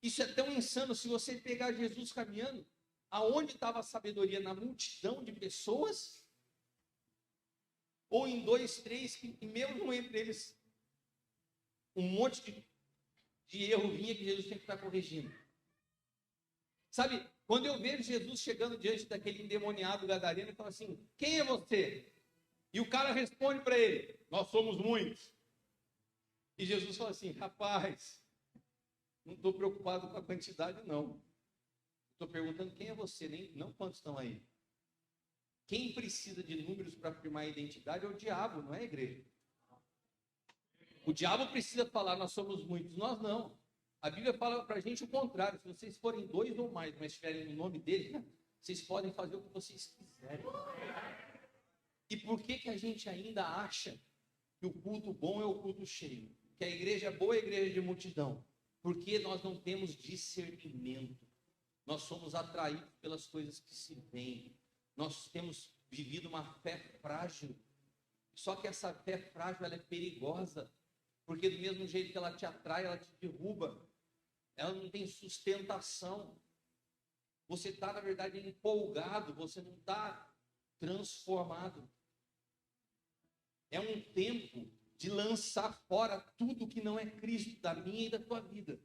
Isso é tão insano. Se você pegar Jesus caminhando, aonde estava a sabedoria? Na multidão de pessoas? Ou em 2, 3, que mesmo entre eles, um monte de erro vinha que Jesus tinha que estar corrigindo. Sabe, quando eu vejo Jesus chegando diante daquele endemoniado gadareno, ele fala assim: quem é você? E o cara responde para ele: nós somos muitos. E Jesus fala assim: rapaz, não estou preocupado com a quantidade, não. Estou perguntando quem é você, não quantos estão aí. Quem precisa de números para afirmar a identidade é o diabo, não é a igreja. O diabo precisa falar: nós somos muitos, nós não. A Bíblia fala para a gente o contrário: se vocês forem 2 ou mais, mas estiverem no nome dele, vocês podem fazer o que vocês quiserem. E por que a gente ainda acha que o culto bom é o culto cheio? Que a igreja é boa é a igreja de multidão? Porque nós não temos discernimento. Nós somos atraídos pelas coisas que se veem. Nós temos vivido uma fé frágil. Só que essa fé frágil, ela é perigosa. Porque do mesmo jeito que ela te atrai, ela te derruba. Ela não tem sustentação. Você está, na verdade, empolgado. Você não está transformado. É um tempo de lançar fora tudo que não é Cristo da minha e da tua vida.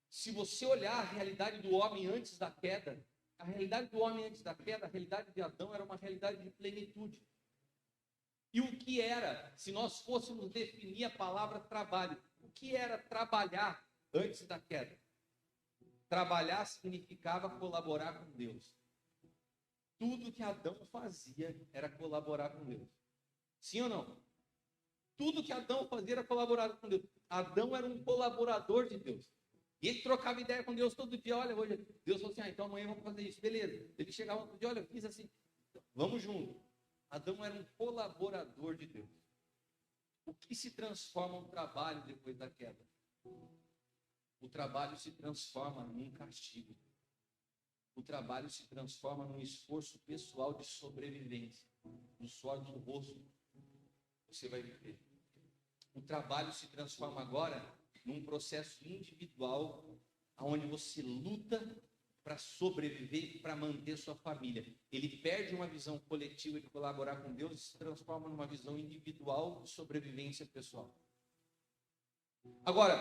Se você olhar a realidade do homem antes da queda, a realidade do homem antes da queda, a realidade de Adão era uma realidade de plenitude. E o que era, se nós fôssemos definir a palavra trabalho, o que era trabalhar antes da queda? Trabalhar significava colaborar com Deus. Tudo que Adão fazia era colaborar com Deus. Sim ou não? Tudo que Adão fazia era colaborar com Deus. Adão era um colaborador de Deus. E ele trocava ideia com Deus todo dia. Olha, hoje Deus falou assim: então amanhã vamos fazer isso. Beleza. Ele chegava todo dia: olha, eu fiz assim. Vamos junto. Adão era um colaborador de Deus. O que se transforma um trabalho depois da queda? O trabalho se transforma num castigo. O trabalho se transforma num esforço pessoal de sobrevivência. No suor do rosto, você vai viver. O trabalho se transforma agora num processo individual, onde você luta para sobreviver e para manter sua família. Ele perde uma visão coletiva de colaborar com Deus e se transforma numa visão individual de sobrevivência pessoal. Agora,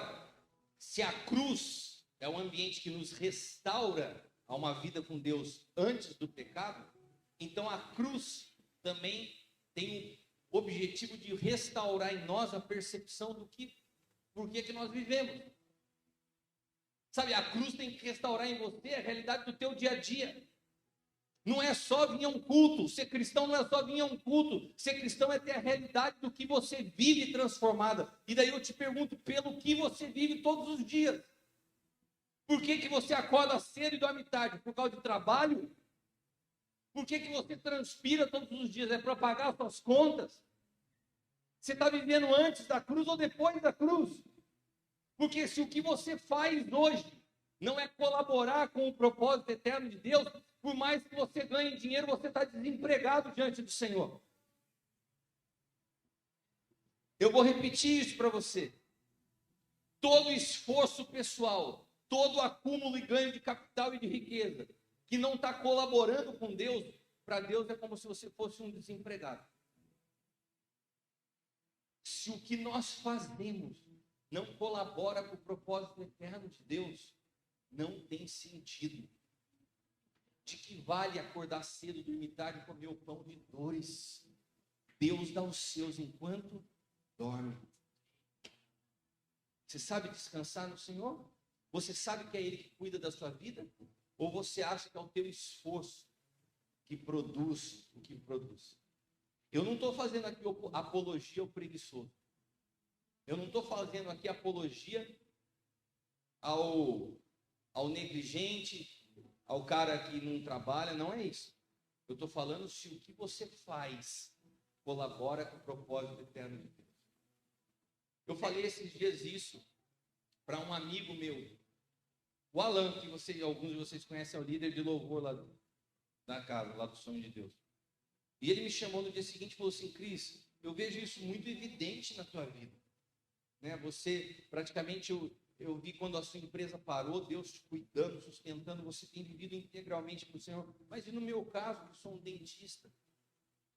se a cruz é um ambiente que nos restaura a uma vida com Deus antes do pecado, então a cruz também tem o objetivo de restaurar em nós a percepção do que, por que nós vivemos. Sabe, a cruz tem que restaurar em você a realidade do teu dia a dia. Não é só vir a um culto. Ser cristão não é só vir a um culto. Ser cristão é ter a realidade do que você vive transformada. E daí eu te pergunto, pelo que você vive todos os dias? Por que você acorda cedo e dorme tarde? Por causa de trabalho? Por que você transpira todos os dias? É para pagar as suas contas? Você está vivendo antes da cruz ou depois da cruz? Porque se o que você faz hoje não é colaborar com o propósito eterno de Deus, por mais que você ganhe dinheiro, você está desempregado diante do Senhor. Eu vou repetir isso para você. Todo esforço pessoal, todo acúmulo e ganho de capital e de riqueza, que não está colaborando com Deus, para Deus é como se você fosse um desempregado. Se o que nós fazemos não colabora com o propósito eterno de Deus, não tem sentido. De que vale acordar cedo, dormir tarde e comer o pão de dores? Deus dá os seus enquanto dorme. Você sabe descansar no Senhor? Você sabe que é Ele que cuida da sua vida? Ou você acha que é o teu esforço que produz o que produz? Eu não estou fazendo aqui apologia ao preguiçoso. Eu não estou fazendo aqui apologia ao negligente, ao cara que não trabalha, não é isso. Eu estou falando se o que você faz colabora com o propósito eterno de Deus. Eu falei esses dias isso para um amigo meu, o Alan, que alguns de vocês conhecem, é o líder de louvor lá na casa, lá do Sonho de Deus. E ele me chamou no dia seguinte e falou assim: Cris, eu vejo isso muito evidente na tua vida. Né? Você, praticamente, eu vi quando a sua empresa parou, Deus te cuidando, sustentando, você tem vivido integralmente para o Senhor. Mas e no meu caso, que sou um dentista,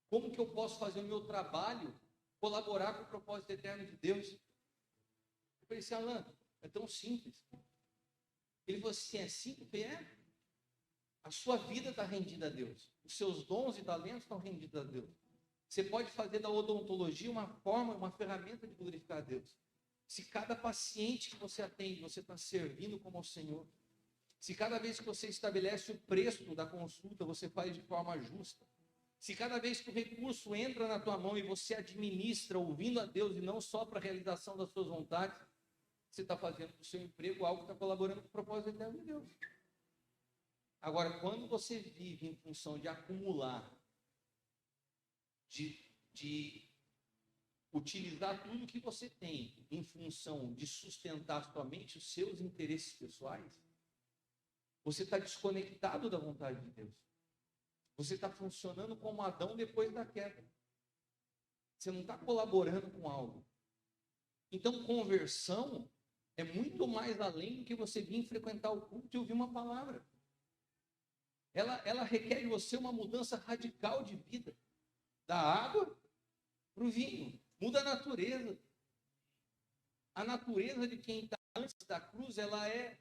como que eu posso fazer o meu trabalho colaborar com o propósito eterno de Deus? Eu falei assim: Alan, é tão simples. Ele falou assim: é simples? Eu falei: é. A sua vida está rendida a Deus. Os seus dons e talentos estão rendidos a Deus. Você pode fazer da odontologia uma forma, uma ferramenta de glorificar a Deus. Se cada paciente que você atende, você está servindo como ao Senhor. Se cada vez que você estabelece o preço da consulta, você faz de forma justa. Se cada vez que o recurso entra na tua mão e você administra ouvindo a Deus e não só para a realização das suas vontades, você está fazendo do seu emprego algo que está colaborando com o propósito eterno de Deus. Agora, quando você vive em função de acumular, de utilizar tudo que você tem em função de sustentar somente os seus interesses pessoais, você está desconectado da vontade de Deus. Você está funcionando como Adão depois da queda. Você não está colaborando com algo. Então, conversão é muito mais além do que você vir frequentar o culto e ouvir uma palavra. Ela requer de você uma mudança radical de vida. Da água para o vinho. Muda a natureza. A natureza de quem está antes da cruz, ela é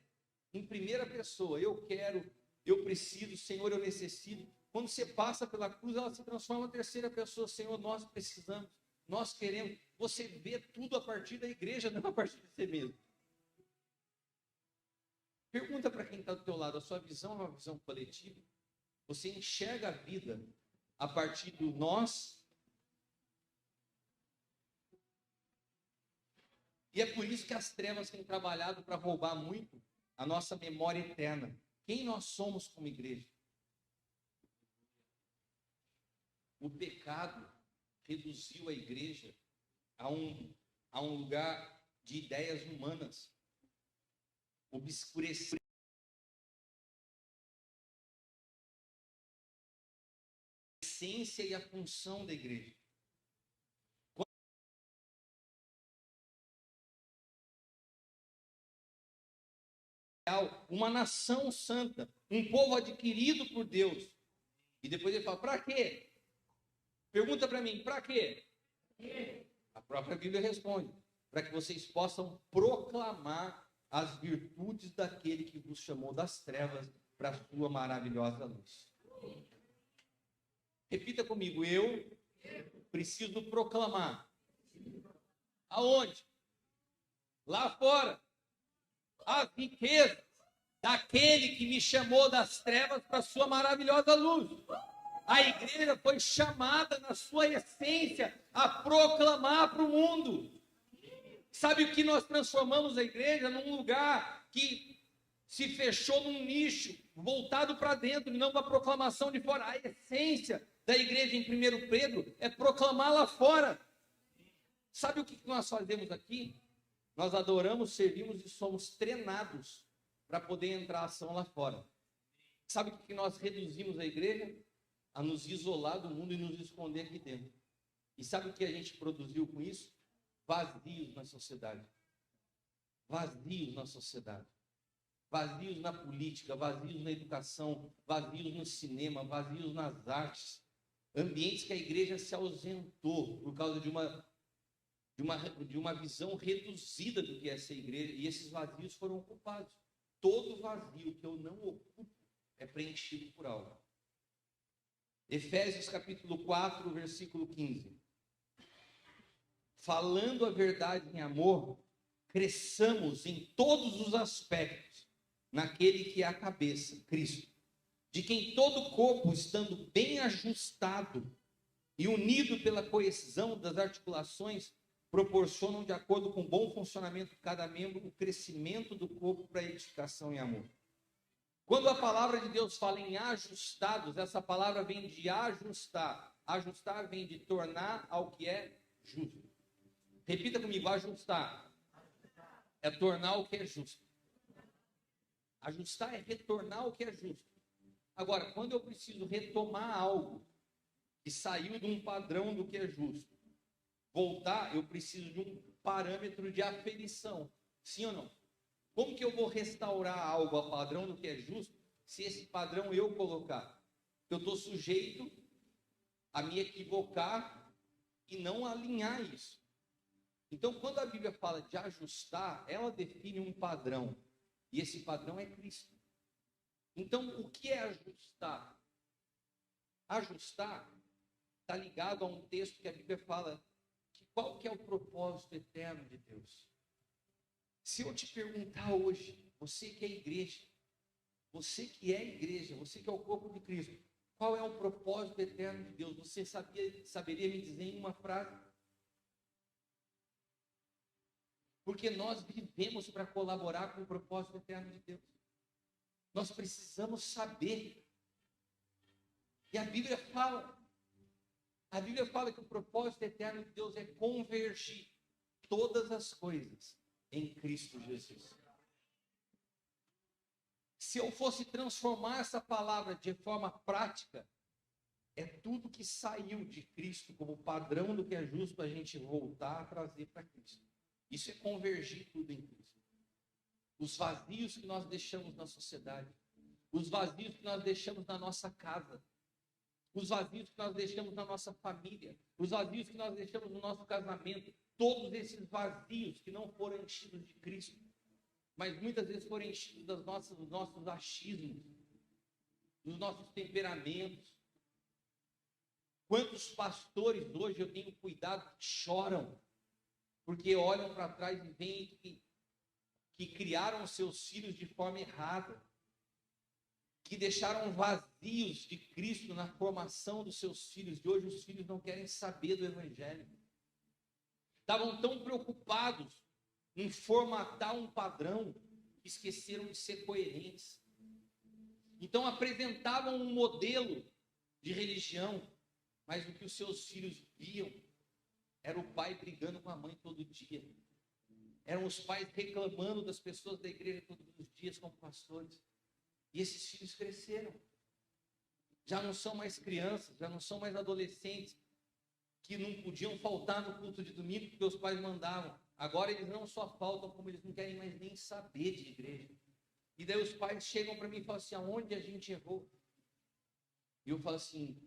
em primeira pessoa. Eu quero, eu preciso, Senhor, eu necessito. Quando você passa pela cruz, ela se transforma em terceira pessoa. Senhor, nós precisamos, nós queremos. Você vê tudo a partir da igreja, não a partir de você mesmo. Pergunta para quem está do teu lado, a sua visão é uma visão coletiva? Você enxerga a vida a partir do nós? E é por isso que as trevas têm trabalhado para roubar muito a nossa memória eterna. Quem nós somos como igreja? O pecado reduziu a igreja a um lugar de ideias humanas. Obscureceu a essência e a função da igreja. Uma nação santa, um povo adquirido por Deus. E depois ele fala: para quê? Pergunta para mim: para quê? A própria Bíblia responde: para que vocês possam proclamar as virtudes daquele que vos chamou das trevas para a sua maravilhosa luz. Repita comigo: eu preciso proclamar. Aonde? Lá fora. As riquezas daquele que me chamou das trevas para a sua maravilhosa luz. A igreja foi chamada na sua essência a proclamar para o mundo. Sabe o que nós transformamos a igreja? Num lugar que se fechou num nicho, voltado para dentro e não para a proclamação de fora. A essência da igreja em 1 Pedro é proclamar lá fora. Sabe o que nós fazemos aqui? Nós adoramos, servimos e somos treinados para poder entrar a ação lá fora. Sabe o que nós reduzimos a igreja? A nos isolar do mundo e nos esconder aqui dentro. E sabe o que a gente produziu com isso? Vazios na sociedade. Vazios na sociedade. Vazios na política, vazios na educação, vazios no cinema, vazios nas artes. Ambientes que a igreja se ausentou por causa de uma visão reduzida do que é ser igreja, e esses vazios foram ocupados. Todo vazio que eu não ocupo é preenchido por algo. Efésios capítulo 4, versículo 15. Falando a verdade em amor, cresçamos em todos os aspectos naquele que é a cabeça, Cristo, de quem todo o corpo, estando bem ajustado e unido pela coesão das articulações, proporcionam, de acordo com o bom funcionamento de cada membro, o crescimento do corpo para a edificação e amor. Quando a palavra de Deus fala em ajustados, essa palavra vem de ajustar. Ajustar vem de tornar ao que é justo. Repita comigo, ajustar é tornar o que é justo. Ajustar é retornar o que é justo. Agora, quando eu preciso retomar algo que saiu de um padrão do que é justo, voltar, eu preciso de um parâmetro de aferição. Sim ou não? Como que eu vou restaurar algo a padrão do que é justo, se esse padrão eu colocar? Eu estou sujeito a me equivocar e não alinhar isso. Então, quando a Bíblia fala de ajustar, ela define um padrão. E esse padrão é Cristo. Então, o que é ajustar? Ajustar está ligado a um texto que a Bíblia fala que qual que é o propósito eterno de Deus. Se eu te perguntar hoje, você que é igreja, você que é igreja, você que é o corpo de Cristo, qual é o propósito eterno de Deus? Você saberia me dizer em uma frase? Porque nós vivemos para colaborar com o propósito eterno de Deus. Nós precisamos saber. E a Bíblia fala que o propósito eterno de Deus é convergir todas as coisas em Cristo Jesus. Se eu fosse transformar essa palavra de forma prática, é tudo que saiu de Cristo como padrão do que é justo a gente voltar a trazer para Cristo. Isso é convergir tudo em Cristo. Os vazios que nós deixamos na sociedade, os vazios que nós deixamos na nossa casa, os vazios que nós deixamos na nossa família, os vazios que nós deixamos no nosso casamento, todos esses vazios que não foram enchidos de Cristo, mas muitas vezes foram enchidos dos nossos achismos, dos nossos temperamentos. Quantos pastores hoje eu tenho cuidado que choram, porque olham para trás e veem que criaram seus filhos de forma errada, que deixaram vazios de Cristo na formação dos seus filhos, e hoje os filhos não querem saber do Evangelho. Estavam tão preocupados em formatar um padrão, que esqueceram de ser coerentes. Então apresentavam um modelo de religião, mas o que os seus filhos viam era o pai brigando com a mãe todo dia. Eram os pais reclamando das pessoas da igreja todos os dias como pastores. E esses filhos cresceram. Já não são mais crianças, já não são mais adolescentes que não podiam faltar no culto de domingo porque os pais mandavam. Agora eles não só faltam, como eles não querem mais nem saber de igreja. E daí os pais chegam para mim e falam assim, aonde a gente errou? E eu falo assim,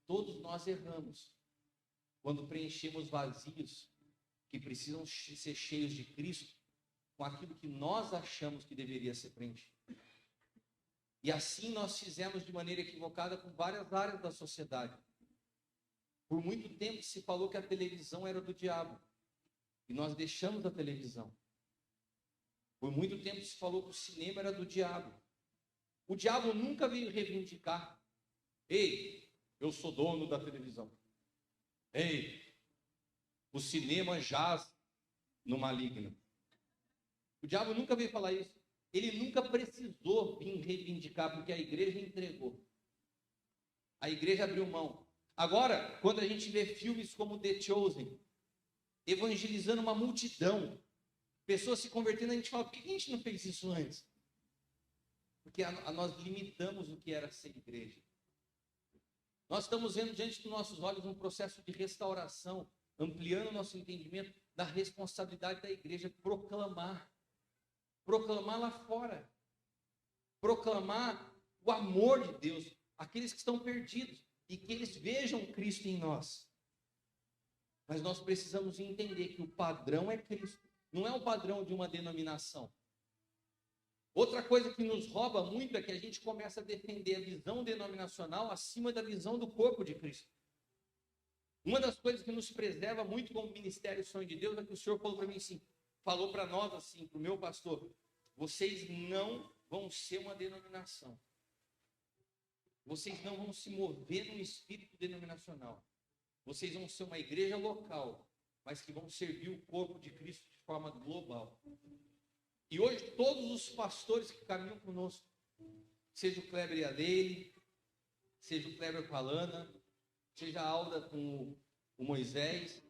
todos nós erramos quando preenchemos vazios que precisam ser cheios de Cristo com aquilo que nós achamos que deveria ser preenchido. E assim nós fizemos de maneira equivocada com várias áreas da sociedade. Por muito tempo se falou que a televisão era do diabo. E nós deixamos a televisão. Por muito tempo se falou que o cinema era do diabo. O diabo nunca veio reivindicar. Ei, eu sou dono da televisão. Ei, o cinema jaz no maligno. O diabo nunca veio falar isso. Ele nunca precisou vir reivindicar, porque a igreja entregou. A igreja abriu mão. Agora, quando a gente vê filmes como The Chosen, evangelizando uma multidão, pessoas se convertendo, a gente fala, por que a gente não fez isso antes? Porque nós limitamos o que era ser igreja. Nós estamos vendo diante dos nossos olhos um processo de restauração, ampliando o nosso entendimento da responsabilidade da igreja proclamar lá fora, proclamar o amor de Deus, aqueles que estão perdidos, e que eles vejam Cristo em nós. Mas nós precisamos entender que o padrão é Cristo, não é o padrão de uma denominação. Outra coisa que nos rouba muito é que a gente começa a defender a visão denominacional acima da visão do corpo de Cristo. Uma das coisas que nos preserva muito como Ministério Sonho de Deus é que o Senhor falou para mim assim, falou para nós assim, para o meu pastor, vocês não vão ser uma denominação. Vocês não vão se mover no espírito denominacional. Vocês vão ser uma igreja local, mas que vão servir o corpo de Cristo de forma global. E hoje todos os pastores que caminham conosco, seja o Kleber e a Leile, seja o Kleber com a Lana, seja a Alda com o Moisés.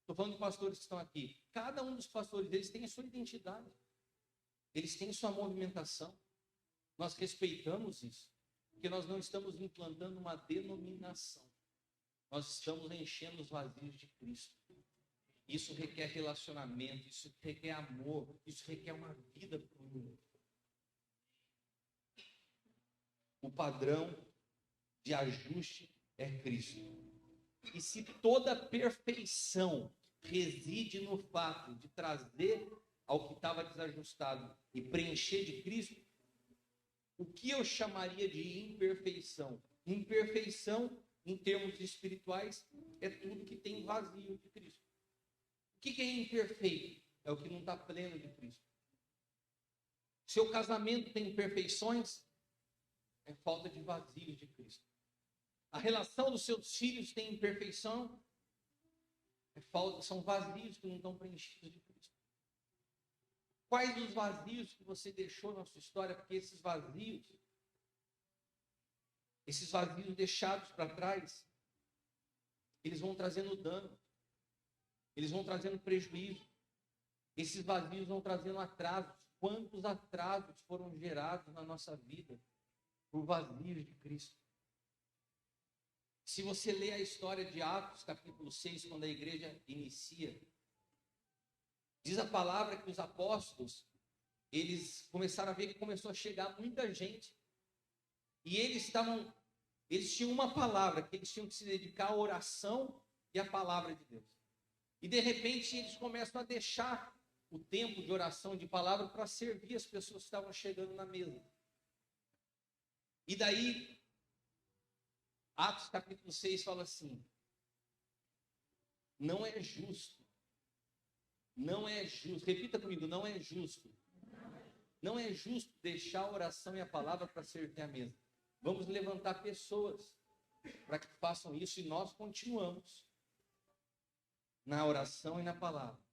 Estou falando de pastores que estão aqui. Cada um dos pastores, eles tem a sua identidade. Eles têm sua movimentação. Nós respeitamos isso. Porque nós não estamos implantando uma denominação. Nós estamos enchendo os vazios de Cristo. Isso requer relacionamento, isso requer amor, isso requer uma vida para o mundo. O padrão de ajuste é Cristo. E se toda perfeição reside no fato de trazer ao que estava desajustado e preencher de Cristo, o que eu chamaria de imperfeição? Imperfeição, em termos espirituais, é tudo que tem vazio de Cristo. O que é imperfeito? É o que não está pleno de Cristo. Seu casamento tem imperfeições? É falta de vazio de Cristo. A relação dos seus filhos tem imperfeição? São vazios que não estão preenchidos de Cristo. Quais os vazios que você deixou na sua história? Porque esses vazios deixados para trás, eles vão trazendo dano, eles vão trazendo prejuízo, esses vazios vão trazendo atrasos. Quantos atrasos foram gerados na nossa vida por vazios de Cristo? Se você ler a história de Atos, capítulo 6, quando a igreja inicia, diz a palavra que os apóstolos, eles começaram a ver que começou a chegar muita gente. E eles tinham uma palavra, que eles tinham que se dedicar à oração e à palavra de Deus. E de repente eles começam a deixar o tempo de oração, de palavra, para servir as pessoas que estavam chegando na mesa. E daí, Atos capítulo 6 fala assim: não é justo. Não é justo. Repita comigo, não é justo. Não é justo deixar a oração e a palavra para servir a mesa. Vamos levantar pessoas para que façam isso e nós continuamos na oração e na palavra.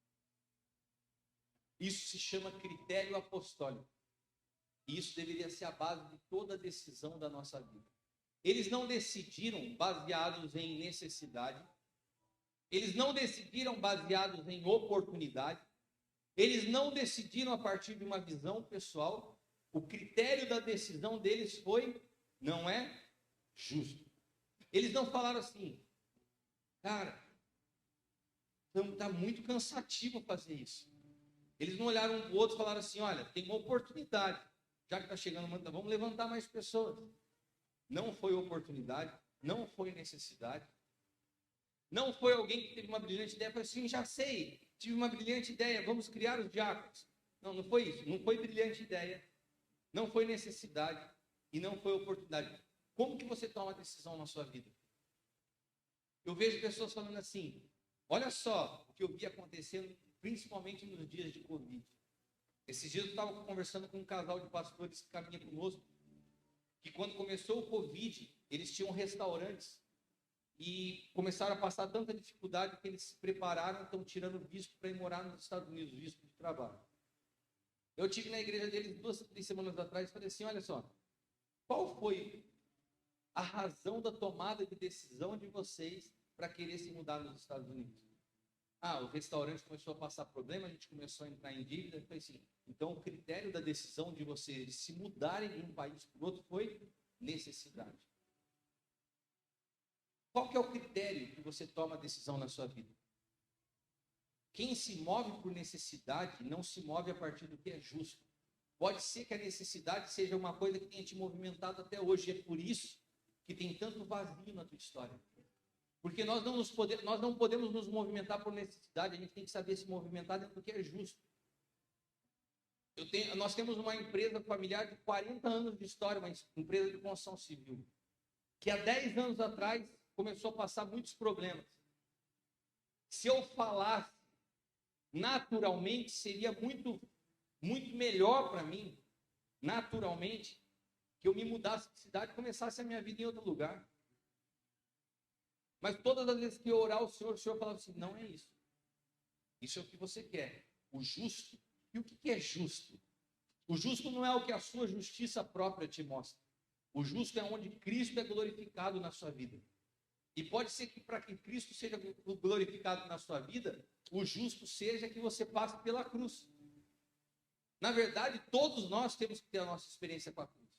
Isso se chama critério apostólico. E isso deveria ser a base de toda a decisão da nossa vida. Eles não decidiram baseados em necessidade. Eles não decidiram baseados em oportunidade. Eles não decidiram a partir de uma visão pessoal. O critério da decisão deles foi: não é justo. Eles não falaram assim: cara, está muito cansativo fazer isso. Eles não olharam um para o outro e falaram assim: olha, tem uma oportunidade. Já que está chegando, vamos levantar mais pessoas. Não foi oportunidade, não foi necessidade. Não foi alguém que teve uma brilhante ideia e falou assim: já sei, tive uma brilhante ideia, vamos criar os diáconos. Não, não foi isso. Não foi brilhante ideia, não foi necessidade e não foi oportunidade. Como que você toma a decisão na sua vida? Eu vejo pessoas falando assim: olha só o que eu vi acontecendo, principalmente nos dias de Covid. Esses dias eu estava conversando com um casal de pastores que caminha conosco, que quando começou o Covid, eles tinham restaurantes e começaram a passar tanta dificuldade que eles se prepararam, estão tirando visto para ir morar nos Estados Unidos, visto de trabalho. Eu estive na igreja deles 2-3 semanas atrás e falei assim: olha só, qual foi a razão da tomada de decisão de vocês para querer se mudar nos Estados Unidos? Ah, o restaurante começou a passar problema, a gente começou a entrar em dívida. Eu falei assim: então o critério da decisão de vocês se mudarem de um país para o outro foi necessidade. Qual que é o critério que você toma a decisão na sua vida? Quem se move por necessidade não se move a partir do que é justo. Pode ser que a necessidade seja uma coisa que tenha te movimentado até hoje. É por isso que tem tanto vazio na tua história. Porque nós não podemos nos movimentar por necessidade. A gente tem que saber se movimentar dentro do que é justo. Nós temos uma empresa familiar de 40 anos de história, uma empresa de construção civil, que há 10 anos atrás começou a passar muitos problemas. Se eu falasse naturalmente, seria muito, muito melhor para mim, naturalmente, que eu me mudasse de cidade e começasse a minha vida em outro lugar. Mas todas as vezes que eu orar o Senhor falava assim: não é isso. Isso é o que você quer. O justo. E o que é justo? O justo não é o que a sua justiça própria te mostra. O justo é onde Cristo é glorificado na sua vida. E pode ser que para que Cristo seja glorificado na sua vida, o justo seja que você passe pela cruz. Na verdade, todos nós temos que ter a nossa experiência com a cruz.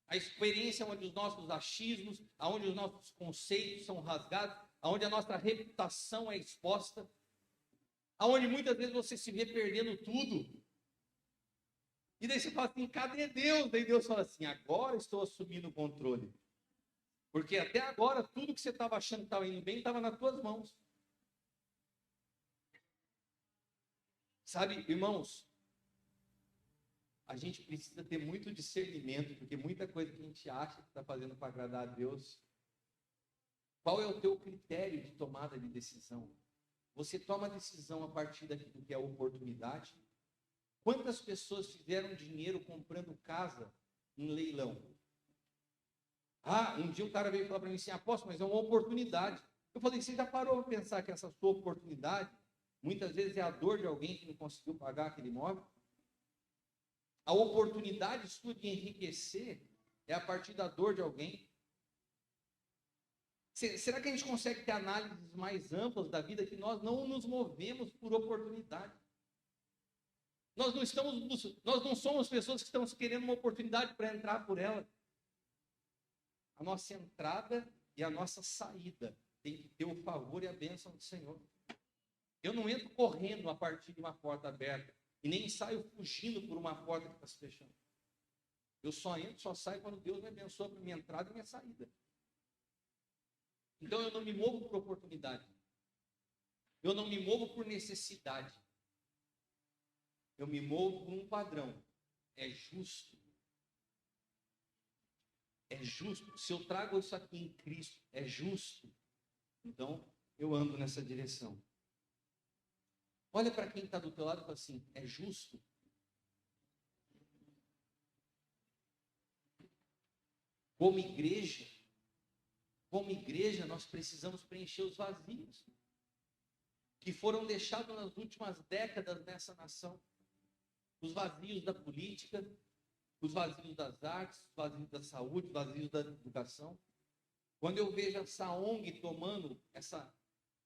A experiência onde os nossos achismos, onde os nossos conceitos são rasgados, onde a nossa reputação é exposta, onde muitas vezes você se vê perdendo tudo. E daí você fala assim, cadê Deus? Daí Deus fala assim, agora estou assumindo o controle. Porque até agora, tudo que você estava achando que estava indo bem, estava nas tuas mãos. Sabe, irmãos, a gente precisa ter muito discernimento, porque muita coisa que a gente acha que está fazendo para agradar a Deus. Qual é o teu critério de tomada de decisão? Você toma decisão a partir daquilo que é oportunidade? Quantas pessoas fizeram dinheiro comprando casa em leilão? Um dia um cara veio falar para mim assim, apóstolo, mas é uma oportunidade. Eu falei, você já parou para pensar que essa sua oportunidade, muitas vezes é a dor de alguém que não conseguiu pagar aquele imóvel? A oportunidade sua de enriquecer é a partir da dor de alguém? Será que a gente consegue ter análises mais amplas da vida que nós não nos movemos por oportunidade? Nós não somos pessoas que estamos querendo uma oportunidade para entrar por ela. A nossa entrada e a nossa saída tem que ter o favor e a bênção do Senhor. Eu não entro correndo a partir de uma porta aberta e nem saio fugindo por uma porta que está se fechando. Eu só entro, só saio quando Deus me abençoa para minha entrada e minha saída. Então eu não me movo por oportunidade. Eu não me movo por necessidade. Eu me movo por um padrão. É justo. É justo. Se eu trago isso aqui em Cristo, é justo. Então, eu ando nessa direção. Olha para quem está do teu lado e fala assim, é justo? Como igreja, nós precisamos preencher os vazios que foram deixados nas últimas décadas nessa nação. Os vazios da política, os vazios das artes, os vazios da saúde, os vazios da educação. Quando eu vejo essa ONG tomando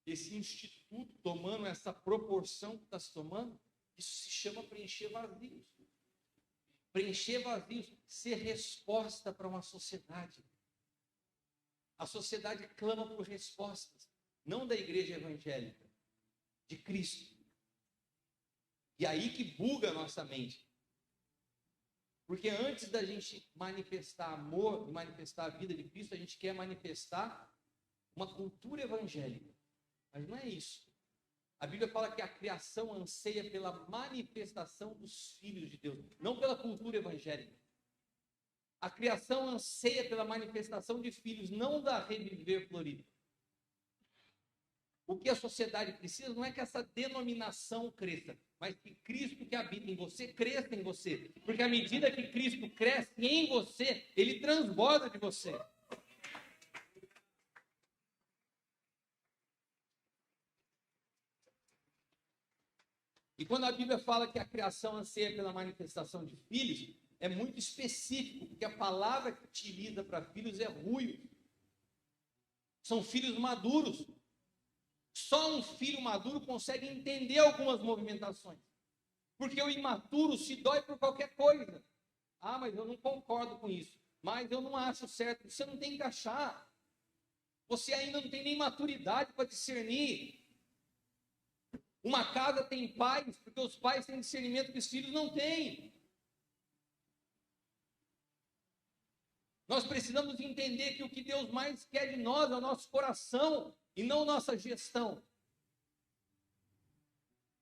esse instituto tomando essa proporção que está se tomando, isso se chama preencher vazios. Preencher vazios, ser resposta para uma sociedade. A sociedade clama por respostas, não da igreja evangélica, de Cristo. E aí que buga a nossa mente. Porque antes da gente manifestar amor e manifestar a vida de Cristo, a gente quer manifestar uma cultura evangélica. Mas não é isso. A Bíblia fala que a criação anseia pela manifestação dos filhos de Deus, não pela cultura evangélica. A criação anseia pela manifestação de filhos, não da Reviver Florida. O que a sociedade precisa não é que essa denominação cresça, mas que Cristo que habita em você, cresça em você. Porque à medida que Cristo cresce em você, ele transborda de você. E quando a Bíblia fala que a criação anseia pela manifestação de filhos, é muito específico, porque a palavra que utiliza para filhos é ruio. São filhos maduros. Só um filho maduro consegue entender algumas movimentações. Porque o imaturo se dói por qualquer coisa. Mas eu não concordo com isso. Mas eu não acho certo. Você não tem que achar. Você ainda não tem nem maturidade para discernir. Uma casa tem pais, porque os pais têm discernimento que os filhos não têm. Nós precisamos entender que o que Deus mais quer de nós é o nosso coração e não nossa gestão.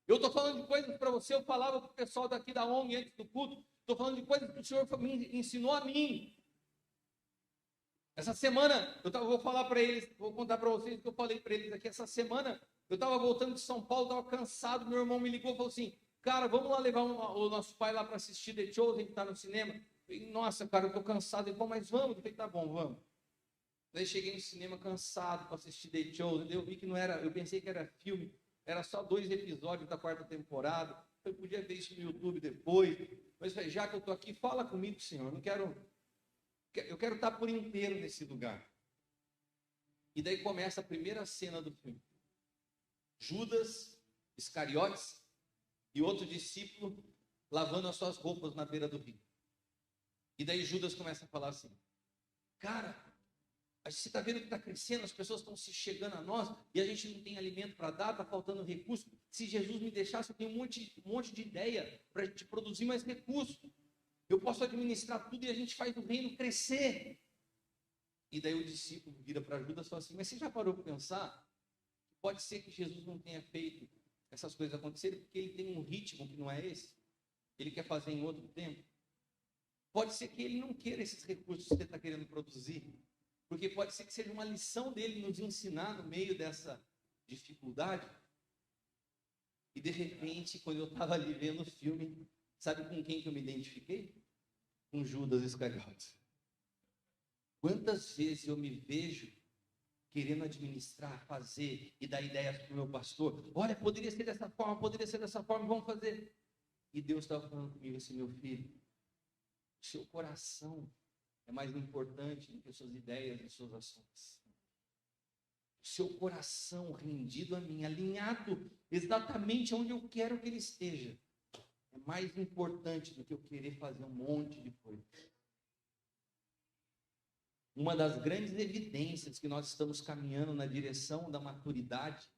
Eu estou falando de coisas para você, eu falava para o pessoal daqui da ONG antes do culto, estou falando de coisas que o Senhor me ensinou a mim. Essa semana, vou falar para eles, vou contar para vocês o que eu falei para eles aqui. Essa semana, eu estava voltando de São Paulo, estava cansado, meu irmão me ligou e falou assim, cara, vamos lá levar o nosso pai lá para assistir The Chosen, que está no cinema. Eu falei, nossa, cara, eu estou cansado. Ele falou, mas vamos? Eu falei, tá bom, vamos. Daí cheguei no cinema cansado para assistir The Chosen, eu vi que não era, eu pensei que era filme, era só 2 episódios da 4ª temporada, eu podia ver isso no YouTube depois, mas já que eu estou aqui, fala comigo, Senhor, eu quero estar por inteiro nesse lugar. E daí começa a primeira cena do filme. Judas Iscariotes e outro discípulo lavando as suas roupas na beira do rio. E daí Judas começa a falar assim: cara, você está vendo que está crescendo, as pessoas estão se chegando a nós e a gente não tem alimento para dar, está faltando recurso. Se Jesus me deixasse, eu tenho um monte de ideia para a gente produzir mais recursos. Eu posso administrar tudo e a gente faz o reino crescer. E daí o discípulo vira para Judas e fala assim: mas você já parou para pensar? Pode ser que Jesus não tenha feito essas coisas acontecerem porque ele tem um ritmo que não é esse. Ele quer fazer em outro tempo. Pode ser que ele não queira esses recursos que você está querendo produzir. Porque pode ser que seja uma lição dele nos ensinar no meio dessa dificuldade. E de repente, quando eu estava ali vendo o filme, sabe com quem que eu me identifiquei? Com Judas Iscariotes. Quantas vezes eu me vejo querendo administrar, fazer e dar ideias para o meu pastor? Olha, poderia ser dessa forma, vamos fazer. E Deus estava falando comigo assim: meu filho, o seu coração é mais importante do que as suas ideias e suas ações. O seu coração rendido a mim, alinhado exatamente onde eu quero que ele esteja, é mais importante do que eu querer fazer um monte de coisa. Uma das grandes evidências que nós estamos caminhando na direção da maturidade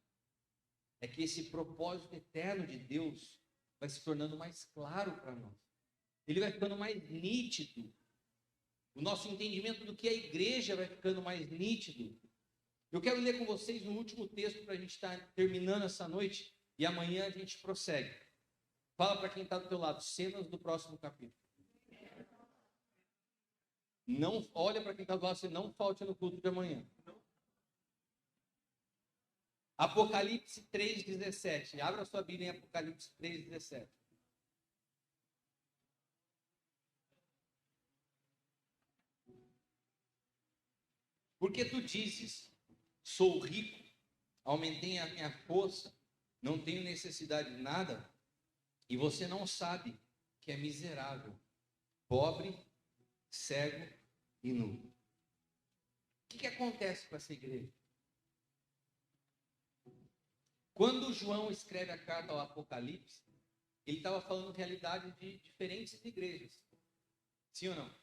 é que esse propósito eterno de Deus vai se tornando mais claro para nós. Ele vai ficando mais nítido. O nosso entendimento do que é a igreja vai ficando mais nítido. Eu quero ler com vocês no último texto para a gente estar terminando essa noite e amanhã a gente prossegue. Fala para quem está do teu lado, cenas do próximo capítulo. Não olha para quem está do lado, você não falte no culto de amanhã. Apocalipse 3,17. Abra a sua Bíblia em Apocalipse 3,17. Porque tu dizes: sou rico, aumentei a minha força, não tenho necessidade de nada, e você não sabe que é miserável, pobre, cego e nu. O que acontece com essa igreja? Quando João escreve a carta ao Apocalipse, ele estava falando realidade de diferentes igrejas. Sim ou não?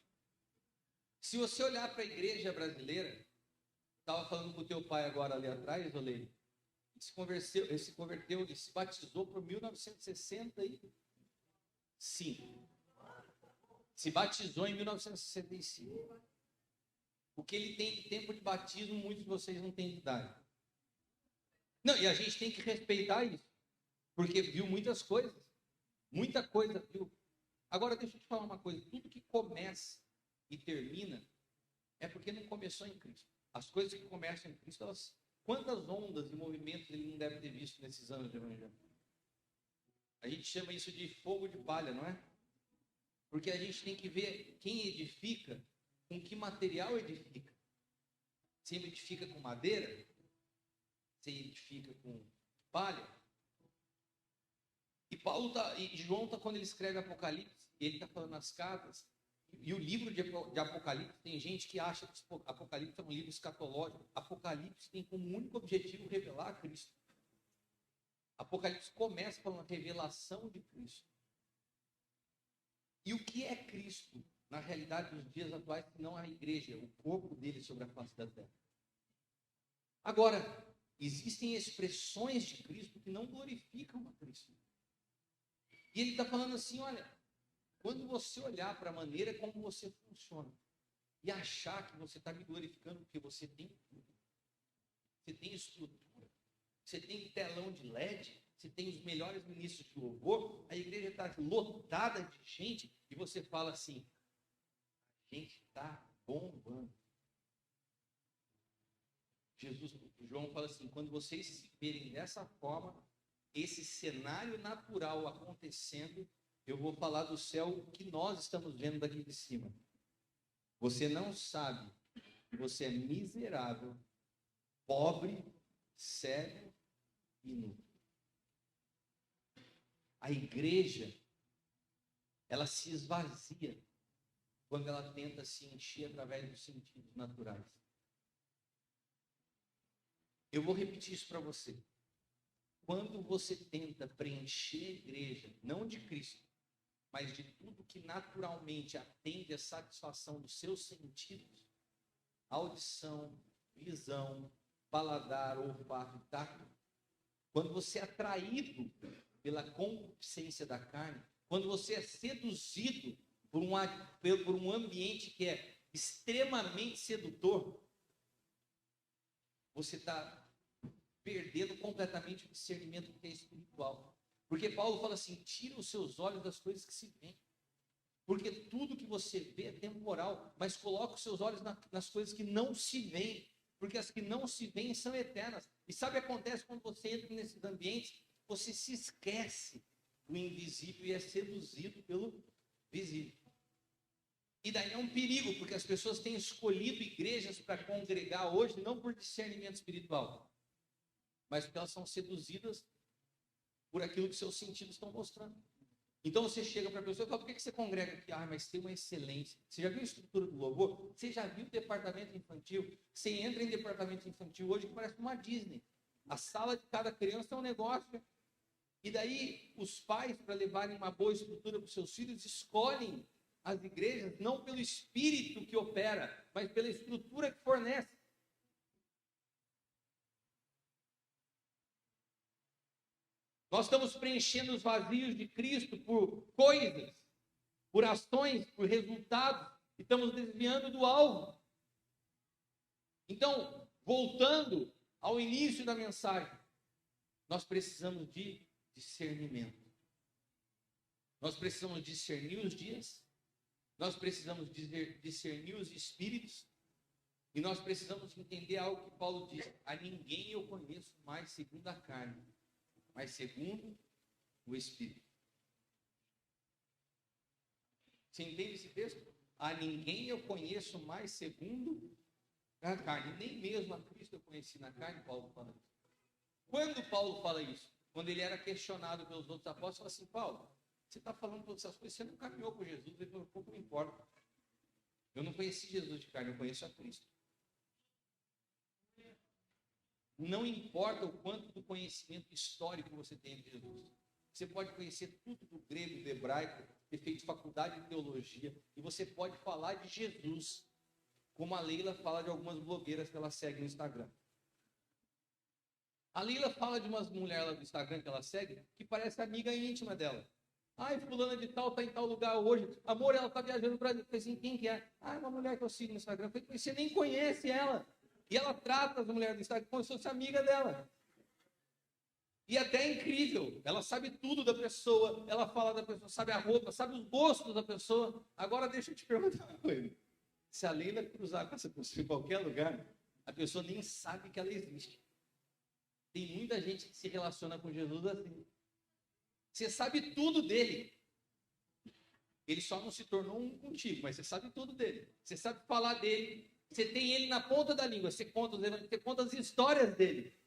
Se você olhar para a igreja brasileira, estava falando com o teu pai agora ali atrás, Oleiro, ele se batizou por 1965. Se batizou em 1965. O que ele tem de tempo de batismo, muitos de vocês não têm de idade. Não, e a gente tem que respeitar isso, porque viu muitas coisas. Muita coisa viu. Agora, deixa eu te falar uma coisa. Tudo que começa e termina é porque não começou em Cristo. As coisas que começam em Cristo, quantas ondas e movimentos ele não deve ter visto nesses anos de evangelho? A gente chama isso de fogo de palha, não é? Porque a gente tem que ver quem edifica, com que material edifica. Se ele edifica com madeira, se ele edifica com palha. E João quando ele escreve Apocalipse, ele está falando as cartas. E o livro de Apocalipse, tem gente que acha que Apocalipse é um livro escatológico. Apocalipse tem como único objetivo revelar Cristo. Apocalipse começa falando a revelação de Cristo. E o que é Cristo, na realidade dos dias atuais, se não a igreja, o corpo dele sobre a face da terra? Agora, existem expressões de Cristo que não glorificam a Cristo. E ele está falando assim, olha, quando você olhar para a maneira como você funciona e achar que você está me glorificando porque você tem tudo, você tem estrutura, você tem telão de LED, você tem os melhores ministros de louvor, a igreja está lotada de gente e você fala assim, a gente está bombando. João fala assim, quando vocês se verem dessa forma, esse cenário natural acontecendo, eu vou falar do céu que nós estamos vendo daqui de cima. Você não sabe que você é miserável, pobre, cego e nu. A igreja, ela se esvazia quando ela tenta se encher através dos sentidos naturais. Eu vou repetir isso para você. Quando você tenta preencher a igreja, não de Cristo, mas de tudo que naturalmente atende à satisfação dos seus sentidos, audição, visão, paladar, olfato e tato, quando você é atraído pela concupiscência da carne, quando você é seduzido por um ambiente que é extremamente sedutor, você está perdendo completamente o discernimento que é espiritual. Porque Paulo fala assim, tira os seus olhos das coisas que se veem. Porque tudo que você vê é temporal, mas coloca os seus olhos nas coisas que não se veem. Porque as que não se veem são eternas. E sabe o que acontece quando você entra nesses ambientes? Você se esquece do invisível e é seduzido pelo visível. E daí é um perigo, porque as pessoas têm escolhido igrejas para congregar hoje, não por discernimento espiritual, mas porque elas são seduzidas por aquilo que seus sentidos estão mostrando. Então você chega para a pessoa e fala, por que você congrega aqui? Ah, mas tem uma excelência. Você já viu a estrutura do louvor? Você já viu o departamento infantil? Você entra em departamento infantil hoje que parece uma Disney. A sala de cada criança é um negócio. E daí os pais, para levarem uma boa estrutura para os seus filhos, escolhem as igrejas não pelo espírito que opera, mas pela estrutura que fornece. Nós estamos preenchendo os vazios de Cristo por coisas, por ações, por resultados, e estamos desviando do alvo. Então, voltando ao início da mensagem, nós precisamos de discernimento. Nós precisamos discernir os dias, nós precisamos discernir os espíritos, e nós precisamos entender algo que Paulo diz: a ninguém eu conheço mais segundo a carne, mas segundo o Espírito. Você entende esse texto? A ninguém eu conheço mais segundo a carne, nem mesmo a Cristo eu conheci na carne, Paulo fala isso. Quando Paulo fala isso? Quando ele era questionado pelos outros apóstolos, fala assim, Paulo, você está falando todas essas coisas, você não caminhou com Jesus, ele falou, pouco me importa. Eu não conheci Jesus de carne, eu conheço a Cristo. Não importa o quanto do conhecimento histórico você tem de Jesus. Você pode conhecer tudo do grego, do hebraico, ter feito faculdade de teologia, e você pode falar de Jesus, como a Leila fala de algumas blogueiras que ela segue no Instagram. A Leila fala de umas mulheres lá do Instagram que ela segue, que parece amiga íntima dela. Ai, fulana de tal, está em tal lugar hoje. Amor, ela está viajando para... Eu falei assim, quem que é? Ah, é uma mulher que eu sigo no Instagram. Eu falei, você nem conhece ela. E ela trata as mulheres do Instagram como se fosse amiga dela. E até é incrível. Ela sabe tudo da pessoa. Ela fala da pessoa, sabe a roupa, sabe os gostos da pessoa. Agora deixa eu te perguntar uma coisa. Se a Leila cruzar com essa pessoa em qualquer lugar, a pessoa nem sabe que ela existe. Tem muita gente que se relaciona com Jesus assim. Você sabe tudo dele. Ele só não se tornou um contigo, mas você sabe tudo dele. Você sabe falar dele. Você tem ele na ponta da língua. Você conta as histórias dele.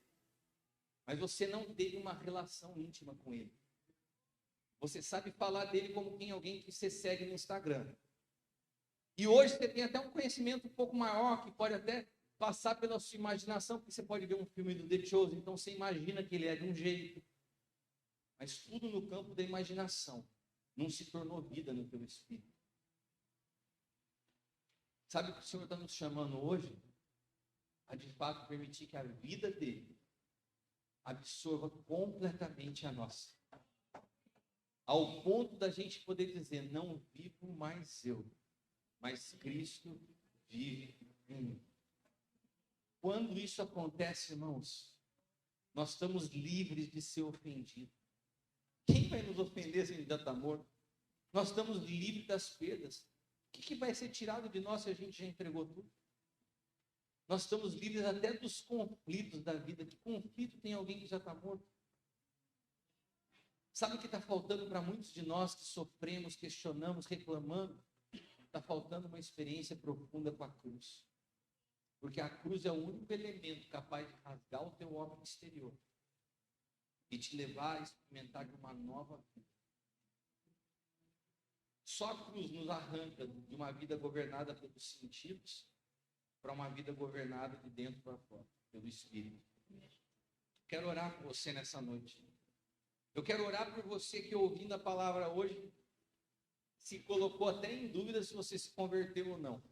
Mas você não teve uma relação íntima com ele. Você sabe falar dele como quem alguém que você segue no Instagram. E hoje você tem até um conhecimento um pouco maior, que pode até passar pela sua imaginação, porque você pode ver um filme do The Chosen, então você imagina que ele é de um jeito. Mas tudo no campo da imaginação. Não se tornou vida no teu espírito. Sabe o que o Senhor está nos chamando hoje? A de fato permitir que a vida dele absorva completamente a nossa. Ao ponto da gente poder dizer, não vivo mais eu, mas Cristo vive em mim. Quando isso acontece, irmãos, nós estamos livres de ser ofendidos. Quem vai nos ofender se a gente já está morto? Nós estamos livres das perdas. O que vai ser tirado de nós se a gente já entregou tudo? Nós estamos livres até dos conflitos da vida. Que conflito tem alguém que já está morto? Sabe o que está faltando para muitos de nós que sofremos, questionamos, reclamando? Está faltando uma experiência profunda com a cruz. Porque a cruz é o único elemento capaz de rasgar o teu homem exterior e te levar a experimentar de uma nova vida. Só a cruz nos arranca de uma vida governada pelos sentidos para uma vida governada de dentro para fora, pelo Espírito. Quero orar por você nessa noite. Eu quero orar por você que ouvindo a palavra hoje, se colocou até em dúvida se você se converteu ou não.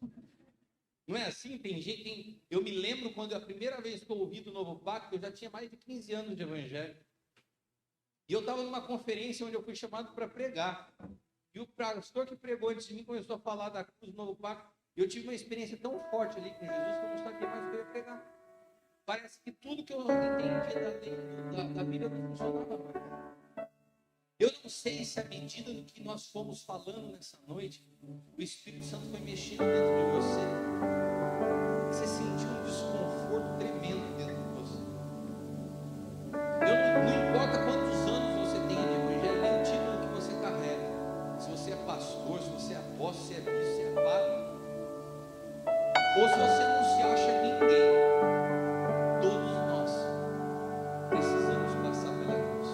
Não é assim? Tem gente, eu me lembro quando a primeira vez que eu ouvi do Novo Pacto, eu já tinha mais de 15 anos de evangelho. E eu estava numa conferência onde eu fui chamado para pregar. E o pastor que pregou antes de mim começou a falar da cruz do Novo Pacto. E eu tive uma experiência tão forte ali com Jesus que eu não sabia mais o que eu ia pregar. Parece que tudo que eu entendia da Bíblia não funcionava mais. Eu não sei se à medida do que nós fomos falando nessa noite, o Espírito Santo foi mexendo dentro de você. Você sentiu um desconforto tremendo dentro de você. Não importa quantos anos você tem de evangelho, nem o título que você carrega. Se você é pastor, se você é apóstolo, se é bispo, se é padre, ou se você não se acha ninguém, todos nós precisamos passar pela cruz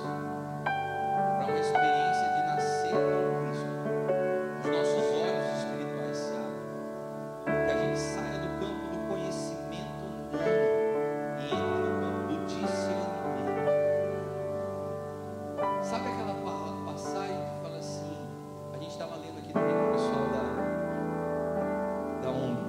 para uma experiência de nascer com Cristo. Os nossos olhos espirituais se abrem, que a gente saia do campo do conhecimento humano e entre no campo do discernimento. Sabe aquela passagem que fala assim, a gente estava lendo aqui também com o pessoal da ONG,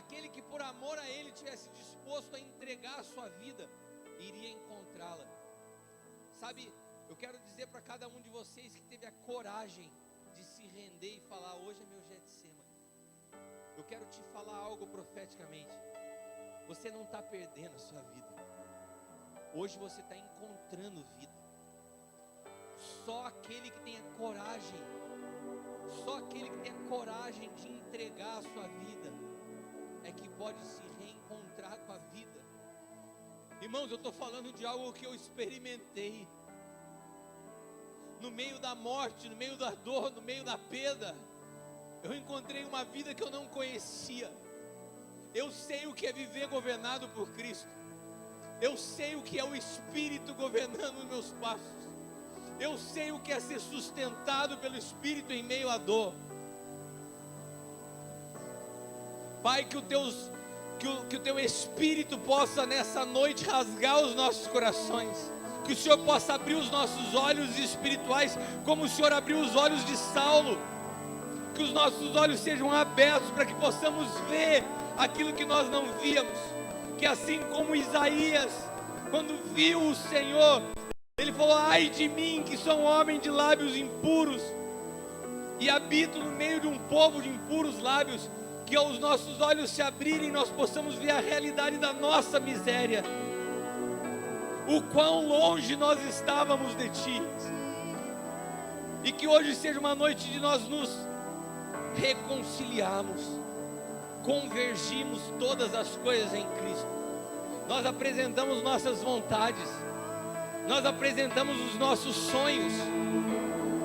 aquele que por amor a Ele tivesse disposto a entregar a sua vida, iria encontrá-la. Sabe, eu quero dizer para cada um de vocês que teve a coragem de se render e falar: hoje é meu Getsemane. Eu quero te falar algo profeticamente. Você não está perdendo a sua vida. Hoje você está encontrando vida. Só aquele que tem a coragem, só aquele que tem a coragem de entregar a sua vida, é que pode se reencontrar com a vida. Irmãos, eu estou falando de algo que eu experimentei. No meio da morte, no meio da dor, no meio da perda, eu encontrei uma vida que eu não conhecia. Eu sei o que é viver governado por Cristo. Eu sei o que é o Espírito governando os meus passos. Eu sei o que é ser sustentado pelo Espírito em meio à dor. Pai, que o Teu Espírito possa nessa noite rasgar os nossos corações. Que o Senhor possa abrir os nossos olhos espirituais, como o Senhor abriu os olhos de Saulo. Que os nossos olhos sejam abertos para que possamos ver aquilo que nós não víamos. Que assim como Isaías, quando viu o Senhor, ele falou: ai de mim, que sou um homem de lábios impuros e habito no meio de um povo de impuros lábios. Que aos nossos olhos se abrirem e nós possamos ver a realidade da nossa miséria, o quão longe nós estávamos de Ti, e que hoje seja uma noite de nós nos reconciliarmos, convergimos todas as coisas em Cristo. Nós apresentamos nossas vontades, nós apresentamos os nossos sonhos,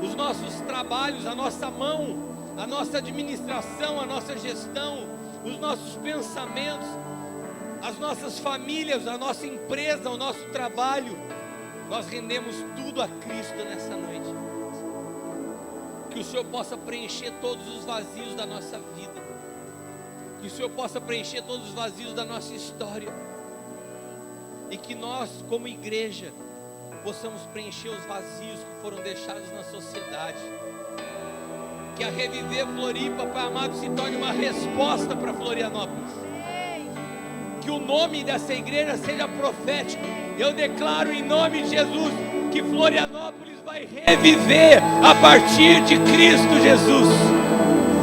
os nossos trabalhos, a nossa mão, a nossa administração, a nossa gestão, os nossos pensamentos, as nossas famílias, a nossa empresa, o nosso trabalho. Nós rendemos tudo a Cristo nessa noite. Que o Senhor possa preencher todos os vazios da nossa vida. Que o Senhor possa preencher todos os vazios da nossa história. E que nós, como igreja, possamos preencher os vazios que foram deixados na sociedade. Que a Reviver Floripa, Pai amado, se torne uma resposta para Florianópolis. Que o nome dessa igreja seja profético. Eu declaro em nome de Jesus que Florianópolis vai reviver a partir de Cristo Jesus.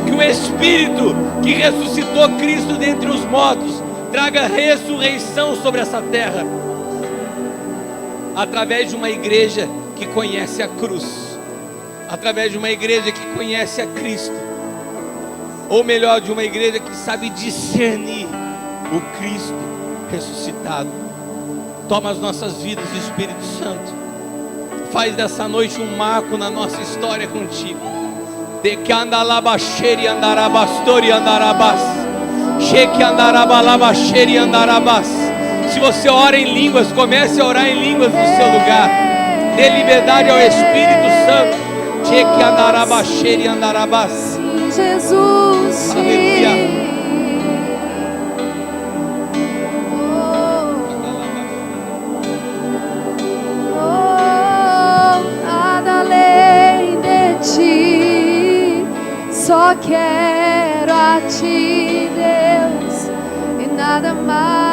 Que o Espírito que ressuscitou Cristo dentre os mortos traga ressurreição sobre essa terra, através de uma igreja que conhece a cruz, através de uma igreja que conhece a Cristo, ou melhor, de uma igreja que sabe discernir o Cristo ressuscitado. Toma as nossas vidas, Espírito Santo. Faz dessa noite um marco na nossa história contigo. De que andalabaxeri andarabastori andarabas. Cheque andarabalabacheri andarabas. Se você ora em línguas, comece a orar em línguas no seu lugar. Dê liberdade ao Espírito Santo. Cheque andarabaxeri andarabas. Jesus, aleluia. Nada além de Ti, só quero a Ti, Deus, e nada mais.